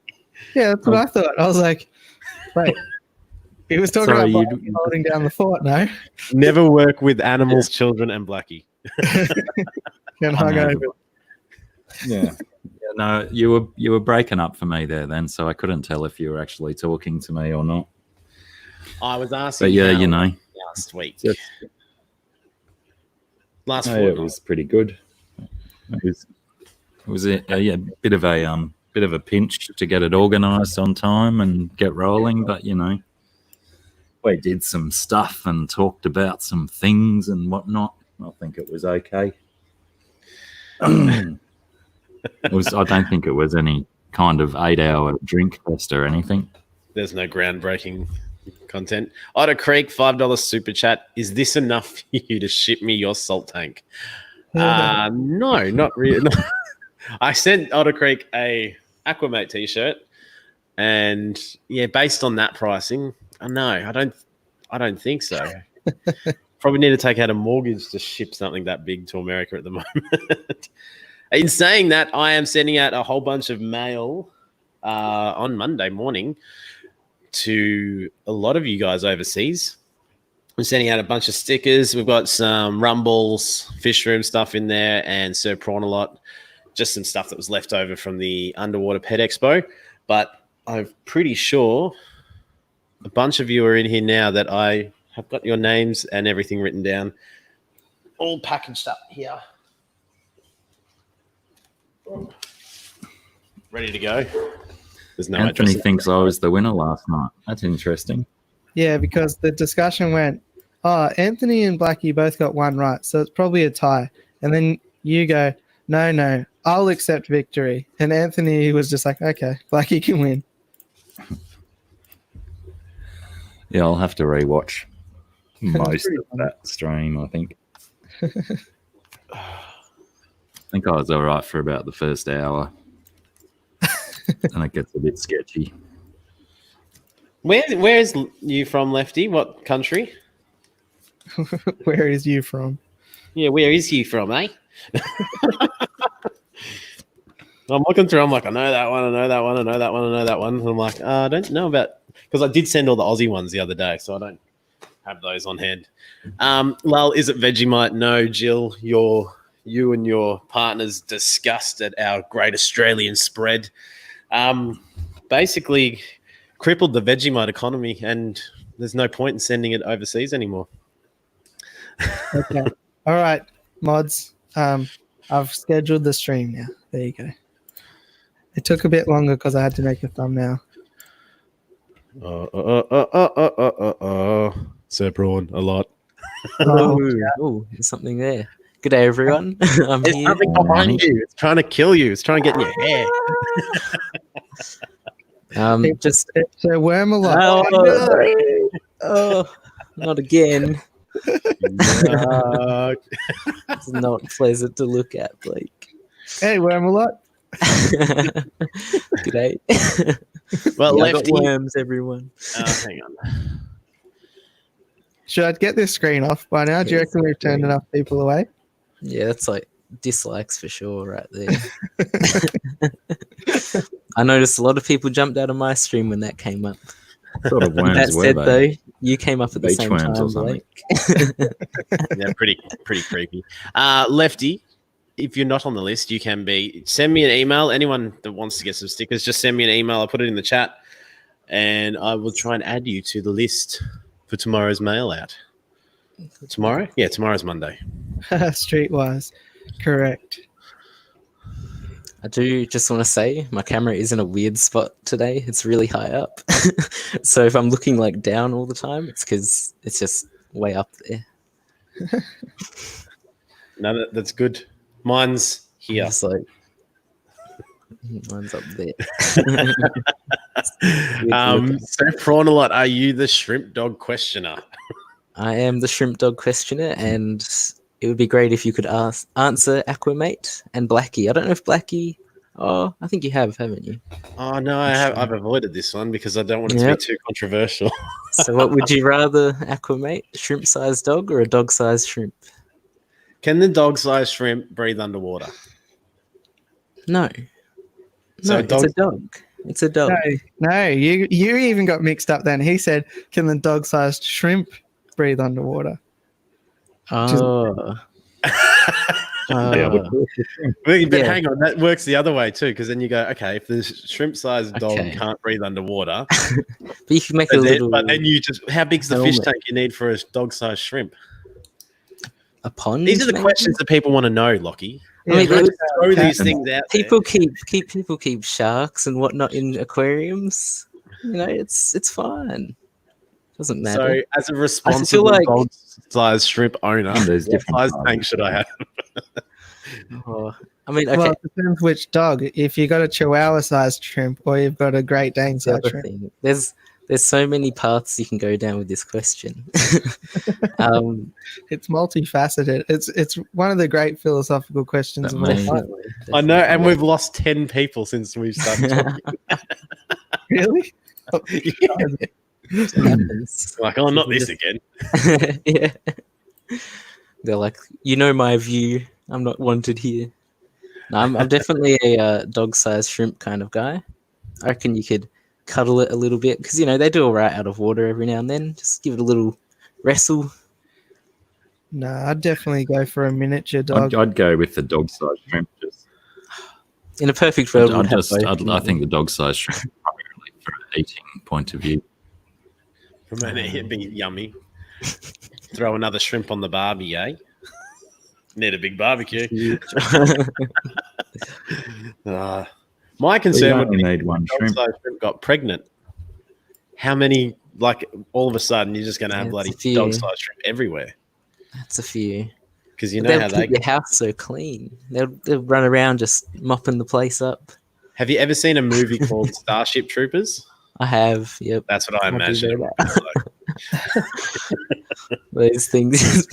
Yeah, that's what I thought. I was like, wait. He was talking Sorry, about holding down the fort, no? Never work with animals, children, and Blackie. And hung over. Yeah. No, you were breaking up for me there then, so I couldn't tell if you were actually talking to me or not. I was asking. But yeah, last week. Just, Last it was pretty good. It was a bit of a pinch to get it organised on time and get rolling, but we did some stuff and talked about some things and whatnot. I think it was okay. I don't think it was any kind of 8-hour drink fest or anything. There's no groundbreaking content. Otter Creek, $5 super chat. Is this enough for you to ship me your salt tank? No, not really. I sent Otter Creek a Aqua t-shirt, and yeah, based on that pricing, no, I don't think so. Probably need to take out a mortgage to ship something that big to America at the moment. In saying that, I am sending out a whole bunch of mail on Monday morning to a lot of you guys overseas. I'm sending out a bunch of stickers. We've got some Rumbles, Fishroom stuff in there, and Sir Prawn a lot. Just some stuff that was left over from the Underwater Pet Expo. But I'm pretty sure a bunch of you are in here now that I have got your names and everything written down, all packaged up here. Ready to go. There's no Anthony address. thinks I was the winner last night. That's interesting. Yeah, because the discussion went, Anthony and Blackie both got one right, so it's probably a tie. And then you go, no, I'll accept victory. And Anthony was just like, okay, Blackie can win. Yeah, I'll have to rewatch most of that stream, I think. I think I was all right for about the first hour. And it gets a bit sketchy. Where is you from, Lefty? What country? Where is you from? Yeah, where is you from, eh? I'm looking through. I'm like, I know that one. I know that one. I know that one. I know that one. And I'm like, I don't know about, because I did send all the Aussie ones the other day, so I don't have those on hand. Lal, is it Vegemite? No, Jill. You and your partners discussed at our Great Australian Spread. Basically crippled the Vegemite economy, and there's no point in sending it overseas anymore. Okay. All right, mods. I've scheduled the stream now. There you go. It took a bit longer because I had to make a thumbnail. Sir Prawn, a lot. Oh, there's something there. Good day, everyone. I'm There's here. something behind you. It's trying to kill you. It's trying to get in your hair. Just It's a worm a lot. oh, not again. No. It's not pleasant to look at, Blake. Hey, worm a lot. Good day. Well, Yeah, I got Lefty. worms, everyone. Hang on. Should I get this screen off by now? Do you reckon we've turned enough people away? Yeah, that's like dislikes for sure right there. I noticed a lot of people jumped out of my stream when that came up. What sort of worms That were said, they? though, you came up at the Beach same worms or time, something. Blake. Yeah, pretty creepy. Lefty, if you're not on the list, you can be. Send me an email. Anyone that wants to get some stickers, just send me an email. I'll put it in the chat, and I will try and add you to the list for tomorrow's mail out. Tomorrow? Yeah, tomorrow's Monday. Streetwise. Correct. I do just want to say my camera is in a weird spot today. It's really high up. So if I'm looking like down all the time, it's because it's just way up there. No, that's good. Mine's here. Just like mine's up there. So Prawnalot, are you the shrimp dog questioner? I am the shrimp dog questioner, and it would be great if you could answer Aquamate and Blackie. I don't know if Blackie. Oh, I think you have, haven't you? Oh no, I've avoided this one because I don't want it to be too controversial. So, what would you rather, Aquamate? Shrimp-sized dog or a dog-sized shrimp? Can the dog-sized shrimp breathe underwater? No. So It's a dog. It's a dog. No, you even got mixed up then. He said, can the dog-sized shrimp breathe underwater? Oh. But hang on, that works the other way too, because then you go, okay, if the shrimp-sized dog can't breathe underwater, but you can make it a little. But then you just, how big's the fish tank you need for a dog-sized shrimp? A pond. These are the questions that people want to know, Lockie. I mean, throw these things out. People keep sharks and whatnot in aquariums. You know, it's fine. Doesn't matter. So, as a responsible dog-sized shrimp owner, there's what size tank should I have? I mean, okay. Well, it depends which dog. If you got a Chihuahua-sized shrimp or you've got a Great Dane-sized shrimp. Thing. There's so many paths you can go down with this question. It's multifaceted. It's one of the great philosophical questions of all time. Definitely. I know, and we've lost 10 people since we've started talking. Really? Oh, Yeah. Happens. Like, oh, not this again. Yeah. They're like, you know my view. I'm not wanted here. No, I'm definitely a dog-sized shrimp kind of guy. I reckon you could cuddle it a little bit because, you know, they do all right out of water every now and then. Just give it a little wrestle. No, I'd definitely go for a miniature dog. I'd go with the dog-sized shrimp. Just In a perfect world, I think the dog-sized shrimp primarily for an eating point of view. From an it'd be yummy. Throw another shrimp on the barbie, eh? Need a big barbecue. My concern would be need one shrimp. Shrimp got pregnant. How many? Like all of a sudden, you're just going to have bloody dog-sized shrimp everywhere. That's a few. Because you know how they keep your house so clean. They'll run around just mopping the place up. Have you ever seen a movie called Starship Troopers? I have. Yep. That's what I imagine it would be like. Those things.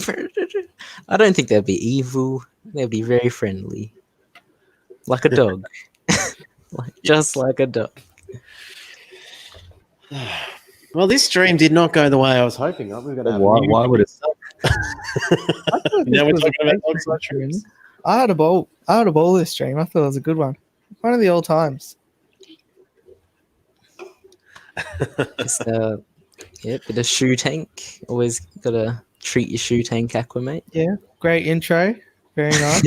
I don't think they'll be evil. They'll be very friendly, like a dog. Just like a dog. Well, this stream did not go the way I was hoping. We've got Why would it? Now we're talking about dog-sized shrimps. I had a ball this stream. I thought it was a good one. One of the old times. Just, bit of shoe tank. Always gotta treat your shoe tank, Aquamate. Yeah, great intro. Very nice.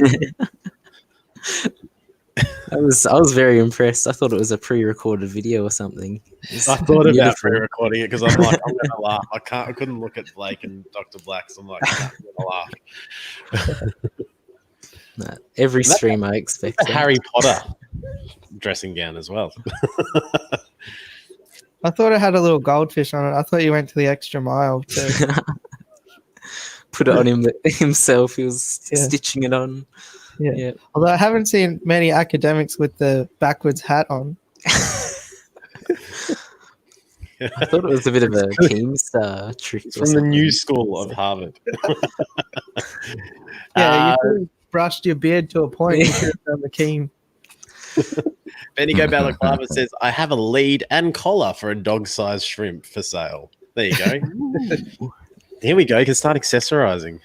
I was very impressed. I thought it was a pre-recorded video or something. I thought about pre-recording it because I'm like, I'm gonna laugh. I couldn't look at Blake and Dr. Black, so I'm like, I'm gonna laugh. Every stream I expect. A Harry Potter dressing gown as well. I thought it had a little goldfish on it. I thought you went to the extra mile to put it on himself. He was stitching it on. Yeah. Although I haven't seen many academics with the backwards hat on. I thought it was a bit of a Keemstar trick. It's from the new school of Harvard. Yeah, you brushed your beard to a point. You could have done the Keem. Benigo Balaclava says, I have a lead and collar for a dog-sized shrimp for sale. There you go. Here we go. You can start accessorizing.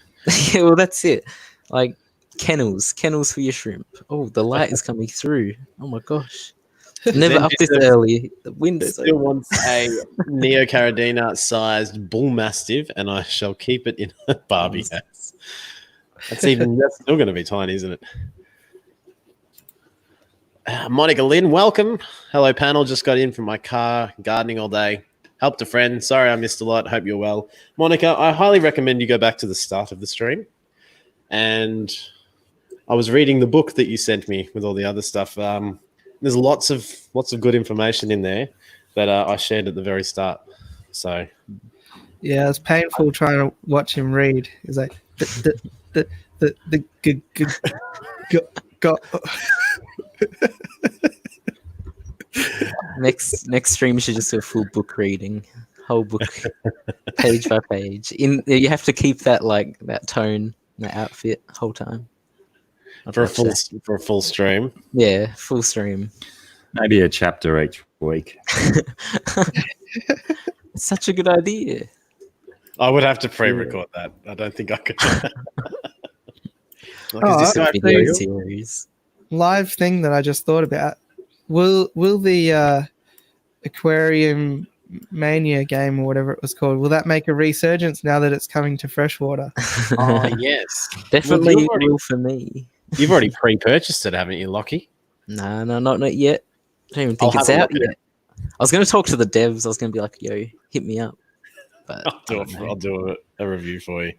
Yeah, well, that's it. Like kennels for your shrimp. Oh, the light is coming through. Oh my gosh. Never up this early. The windows still wants a Neo Caradina sized bull mastiff, and I shall keep it in a Barbie house. That's still going to be tiny, isn't it? Monica Lynn, welcome. Hello, panel. Just got in from my car, gardening all day. Helped a friend. Sorry I missed a lot. Hope you're well. Monica, I highly recommend you go back to the start of the stream. And I was reading the book that you sent me with all the other stuff. There's lots of good information in there that I shared at the very start. So, yeah, it's painful trying to watch him read. He's like Next stream should just do a full book reading, whole book, page by page. You have to keep that that tone, that outfit, whole time. For a full stream. Yeah, full stream. Maybe a chapter each week. It's such a good idea. I would have to pre-record that. I don't think I could. Oh, is this I- my Video video? series. Live thing that I just thought about. Will the aquarium mania game or whatever it was called, will that make a resurgence now that it's coming to freshwater? Oh yes, Definitely Well, you've already- will for me. You've already pre-purchased it, haven't you, Lockie? No, not yet. I don't even think I'll it's have a out look at yet. I was going to talk to the devs. I was going to be like, yo, hit me up. But I'll do a review for you.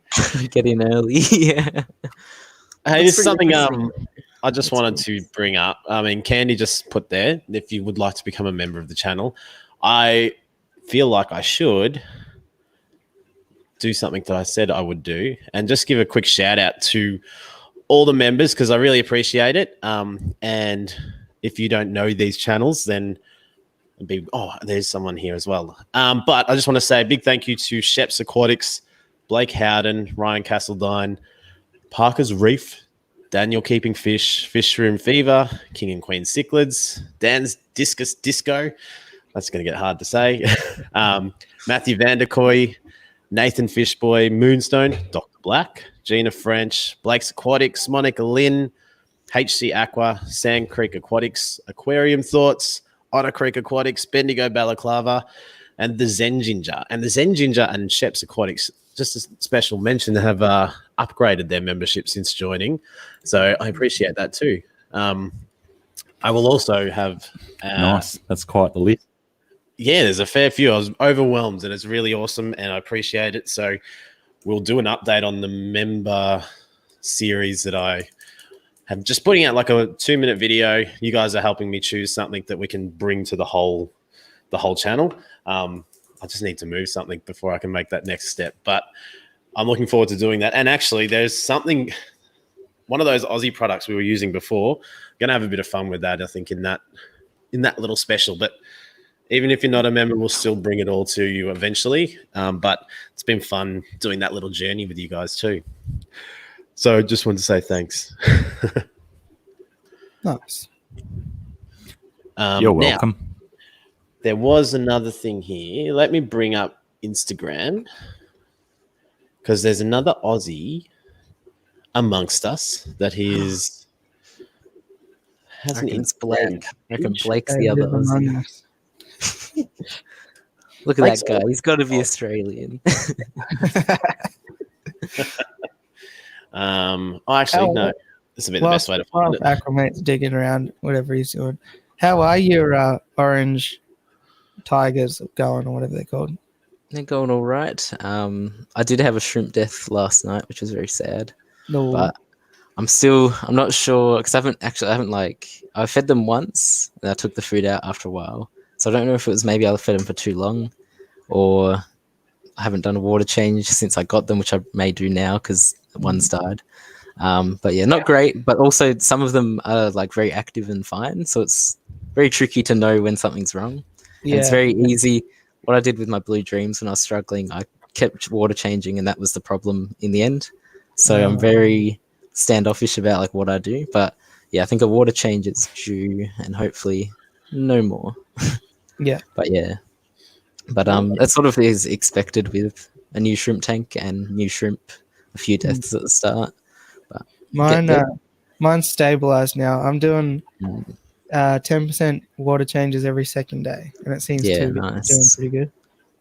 get in early. Yeah. Hey, That's there's pretty something interesting. I just That's wanted to bring up. I mean, Candy just put there, if you would like to become a member of the channel, I feel like I should do something that I said I would do and just give a quick shout out to all the members because I really appreciate it. And if you don't know these channels, then there's someone here as well. But I just want to say a big thank you to Sheps Aquatics, Blake Howden, Ryan Castledine, Parker's Reef, Daniel Keeping Fish, Fishroom Fever, King and Queen Cichlids, Dan's Discus Disco. That's going to get hard to say. Matthew Vanderkoy, Nathan Fishboy, Moonstone, Dr. Black, Gina French, Blake's Aquatics, Monica Lynn, HC Aqua, Sand Creek Aquatics, Aquarium Thoughts, Otter Creek Aquatics, Bendigo Balaclava, and the Zen Ginger. And the Zen Ginger and Sheps Aquatics, just a special mention, have upgraded their membership since joining. So I appreciate that too. I will also have... Nice. That's quite the list. Yeah, there's a fair few. I was overwhelmed and it's really awesome and I appreciate it. So we'll do an update on the member series that I have just putting out like a 2-minute video. You guys are helping me choose something that we can bring to the whole channel. I just need to move something before I can make that next step, but I'm looking forward to doing that. And actually there's something, one of those Aussie products we were using before, going to have a bit of fun with that, I think, in that little special. But even if you're not a member, we'll still bring it all to you eventually. But it's been fun doing that little journey with you guys too. So just wanted to say thanks. Nice. You're now, welcome. there was another thing here. Let me bring up Instagram because there's another Aussie amongst us that is has I an reckon it's Instagram Blake. I reckon page. Blake's the other Aussie. Look at Blake's that guy. He's got to be Australian. Actually, no. This would be the best way to find it. Aquamate's digging around, whatever he's doing. How are your orange tigers going, or whatever they're called? They're going all right. I did have a shrimp death last night, which was very sad. No. But I'm not sure because I fed them once and I took the food out after a while. So I don't know if it was maybe I fed them for too long or I haven't done a water change since I got them, which I may do now because one's died. But yeah, not great. But also some of them are like very active and fine. So it's very tricky to know when something's wrong. Yeah. And it's very easy. What I did with my blue dreams when I was struggling, I kept water changing and that was the problem in the end. So I'm very standoffish about like what I do. But yeah, I think a water change is due and hopefully no more. Yeah. But yeah. But that sort of is expected with a new shrimp tank and new shrimp, a few deaths at the start. But mine's stabilized now. I'm doing 10% water changes every second day, and it seems to be nice. doing pretty good.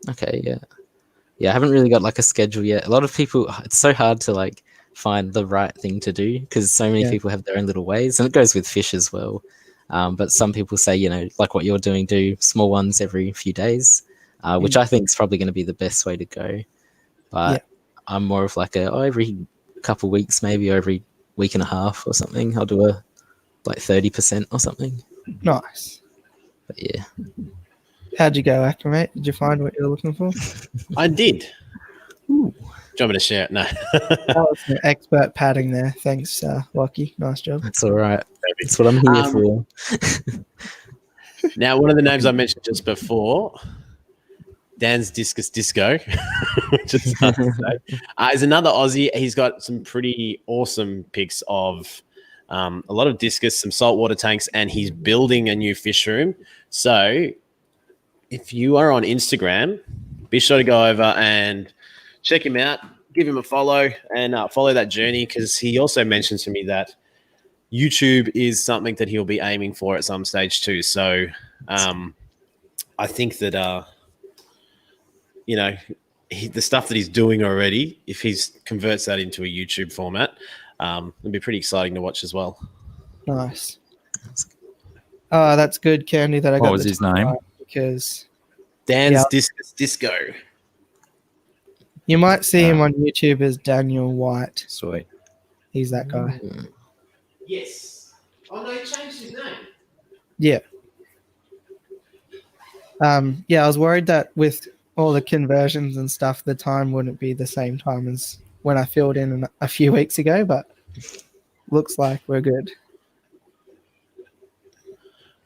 Okay, yeah, I haven't really got like a schedule yet. A lot of people, it's so hard to like find the right thing to do because so many people have their own little ways, and it goes with fish as well. But some people say, like what you're doing, do small ones every few days, which I think is probably going to be the best way to go. But I'm more of like every couple of weeks, maybe, or every week and a half or something. I'll do a like 30% or something. Nice. But yeah. How'd you go, Acclimate? Did you find what you were looking for? I did. Ooh. Do you want me to share it? No. That was an expert padding there. Thanks, Lucky. Nice job. That's all right. That's what I'm here for. Now, one of the names I mentioned just before, Dan's Discus Disco, which is hard to say, is another Aussie. He's got some pretty awesome pics of a lot of discus, some saltwater tanks, and he's building a new fish room. So if you are on Instagram, be sure to go over and check him out, give him a follow, and follow that journey, because he also mentioned to me that YouTube is something that he'll be aiming for at some stage too. So I think that, the stuff that he's doing already, if he converts that into a YouTube format, it'll be pretty exciting to watch as well. Nice. Oh, that's good, Candy, that I got. What was his name? Right, because Dan's Discus Disco. you might see him on YouTube as Daniel White. Sweet. He's that guy. Yes. Oh, no, he changed his name. Yeah. I was worried that with all the conversions and stuff, the time wouldn't be the same time as when I filled in a few weeks ago, but looks like we're good.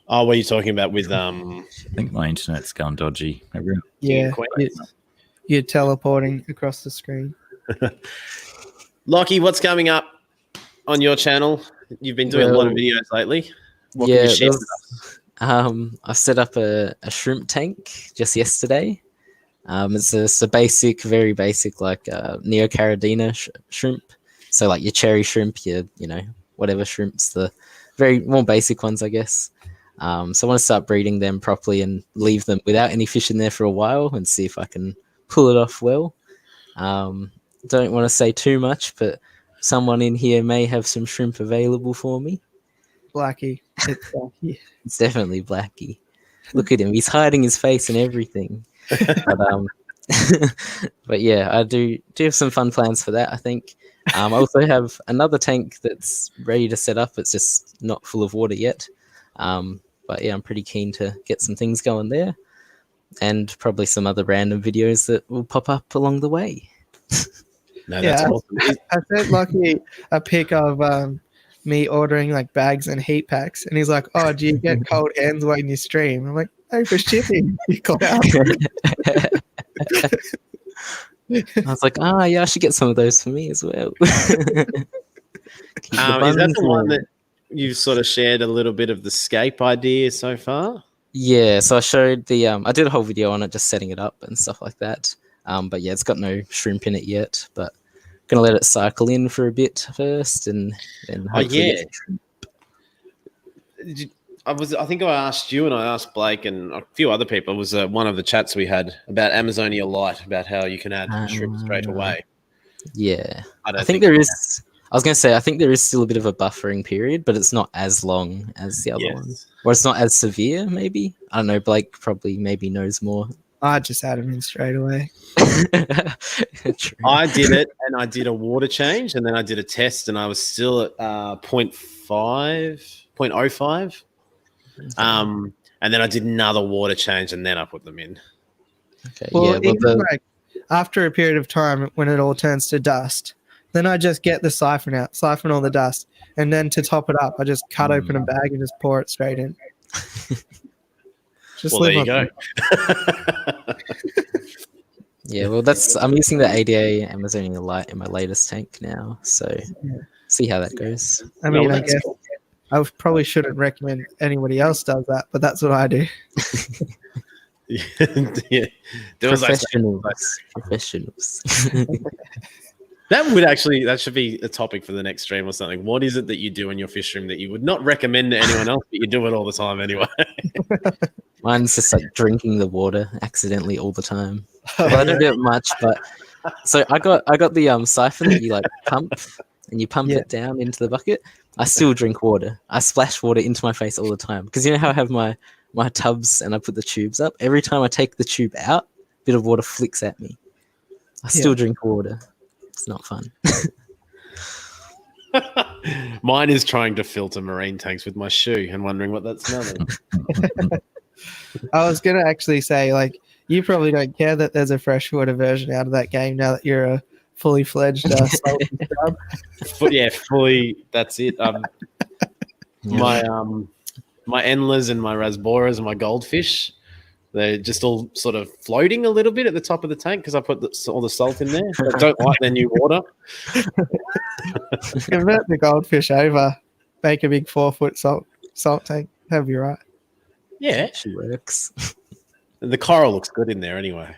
Oh, what are you talking about with I think my internet's going dodgy. Yeah, Queen? you're teleporting across the screen. Lockie, what's coming up on your channel? You've been doing a lot of videos lately. What can you share with us? I set up a shrimp tank just yesterday. It's a basic, very basic, like Neocaridina shrimp. So like your cherry shrimp, your whatever shrimps, the very more basic ones, I guess. So I want to start breeding them properly and leave them without any fish in there for a while and see if I can pull it off well. Don't want to say too much, but someone in here may have some shrimp available for me. Blackie. It's Blackie. It's definitely Blackie. Look at him. He's hiding his face and everything. But yeah, I do have some fun plans for that, I think. I also have another tank that's ready to set up. It's just not full of water yet. But yeah, I'm pretty keen to get some things going there, and probably some other random videos that will pop up along the way. No, that's awesome. I sent Lucky a pic of me ordering like bags and heat packs, and he's like, "Oh, do you get cold hands when you stream?" I'm like, "No, for shipping." I was like, yeah, I should get some of those for me as well. Is that the one that you've sort of shared a little bit of the scape idea so far? Yeah, so I showed I did a whole video on it, just setting it up and stuff like that. But yeah, it's got no shrimp in it yet, but gonna let it cycle in for a bit first, and then hopefully get some shrimp. I think I asked you and I asked Blake and a few other people. It was one of the chats we had about Amazonia Light, about how you can add shrimp straight away. Yeah, I think there is. I was going to say, I think there is still a bit of a buffering period, but it's not as long as the other one. Or it's not as severe, maybe. I don't know. Blake probably maybe knows more. I just had him in straight away. I did it, and I did a water change, and then I did a test, and I was still at 0.05. And then I did another water change, and then I put them in. Okay. Well, even like after a period of time, when it all turns to dust, then I just get the siphon out, siphon all the dust, and then to top it up, I just cut open a bag and just pour it straight in. Well, there you go. Yeah, well, I'm using the ADA Amazonia Light in my latest tank now, so see how that goes. I mean, I guess I probably shouldn't recommend anybody else does that, but that's what I do. Yeah. Professionals. That should be a topic for the next stream or something. What is it that you do in your fish room that you would not recommend to anyone else, but you do it all the time anyway? Mine's just like drinking the water accidentally all the time. Well, I don't do it much, but so I got the siphon that you like pump and you pump it down into the bucket. I still drink water. I splash water into my face all the time because you know how I have my tubs and I put the tubes up. Every time I take the tube out, a bit of water flicks at me. I still drink water. It's not fun. Mine is trying to filter marine tanks with my shoe and wondering what that's smelling. I was going to actually say, like, you probably don't care that there's a freshwater version out of that game now that you're a fully fledged salt scrub. Fully. That's it. My my endlers and my rasboras and my goldfish, they're just all sort of floating a little bit at the top of the tank because I put all the salt in there. I don't like their new water. Convert the goldfish over, make a big 4-foot salt tank. That'd be right. Yeah, She works. the coral looks good in there anyway.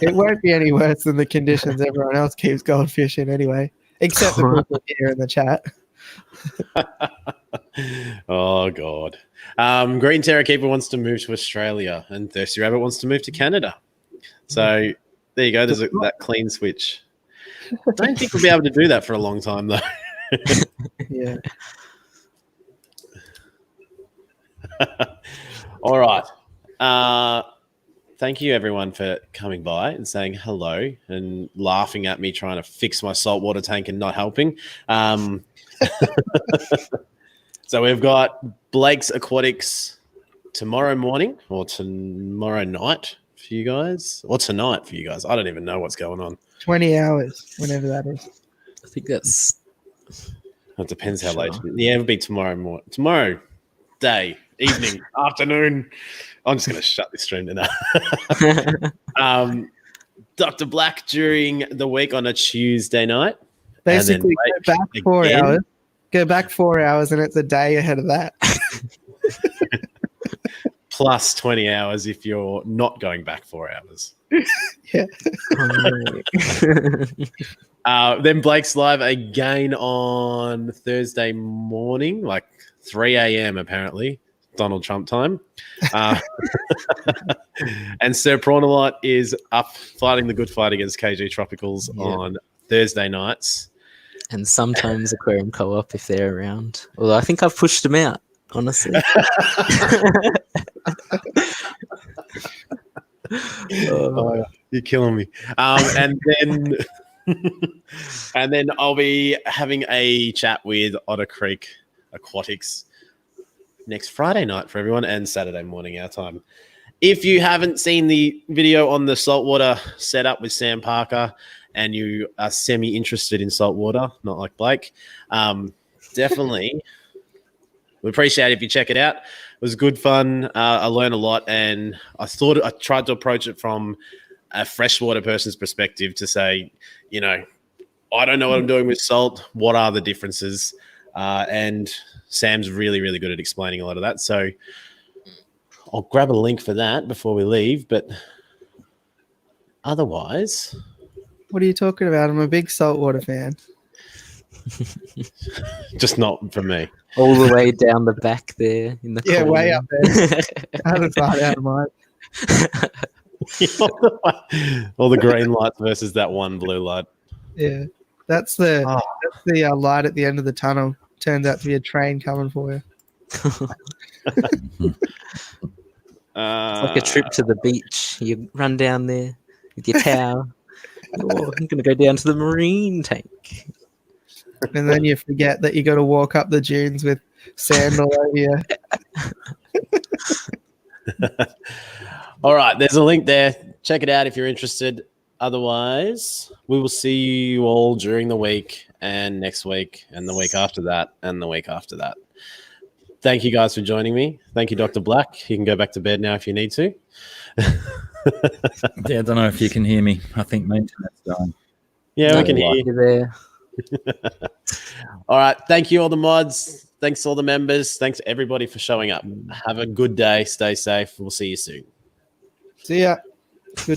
It won't be any worse than the conditions everyone else keeps goldfish in anyway, except the people here in the chat. Oh God. Green Terra Keeper wants to move to Australia, and Thirsty Rabbit wants to move to Canada. So there you go. There's that clean switch. I don't think we'll be able to do that for a long time, though. Yeah. All right. Thank you, everyone, for coming by and saying hello and laughing at me trying to fix my saltwater tank and not helping. So we've got Blake's Aquatics tomorrow morning or tomorrow night for you guys, or tonight for you guys. I don't even know what's going on. 20 hours, whenever that is. I think that's It depends how late. Sure. Yeah, it'll be tomorrow morning. Tomorrow, day, evening, afternoon. I'm just going to shut this stream down. Dr. Black during the week on a Tuesday night. Basically, Blake go back 4 again. hours. Go back 4 hours, and it's a day ahead of that. Plus 20 hours if you're not going back 4 hours. Yeah. Then Blake's live again on Thursday morning, like 3 a.m. apparently, Donald Trump time. And Sir Prawnalot is up fighting the good fight against KG Tropicals on Thursday nights. And sometimes Aquarium Co-op if they're around. Although I think I've pushed them out, honestly. Oh, you're killing me. And then I'll be having a chat with Otter Creek Aquatics next Friday night for everyone and Saturday morning our time. If you haven't seen the video on the saltwater setup with Sam Parker and you are semi-interested in saltwater, not like Blake, definitely we appreciate it if you check it out. It was good fun. I learned a lot, and I tried to approach it from a freshwater person's perspective to say, you know, I don't know what I'm doing with salt. What are the differences? And Sam's really, really good at explaining a lot of that. So I'll grab a link for that before we leave. But otherwise, What are you talking about? I'm a big saltwater fan. just not for me. All the way down the back there in the Yeah, corner. way up there. Out of sight, out of mind. All the green lights versus that one blue light. Yeah. That's the light at the end of the tunnel. Turns out to be a train coming for you. It's like a trip to the beach. You run down there with your towel. Oh, I'm going to go down to the marine tank. And then you forget that you got to walk up the dunes with sand all over you. All right, there's a link there. Check it out if you're interested. Otherwise, we will see you all during the week and next week and the week after that and the week after that. Thank you guys for joining me. Thank you, Dr. Black. You can go back to bed now if you need to. Yeah, I don't know if you can hear me. I think maintenance done. Yeah, No, we can hear you. you're there. All right. Thank you, all the mods. Thanks, all the members. Thanks, everybody, for showing up. Have a good day. Stay safe. We'll see you soon. See ya.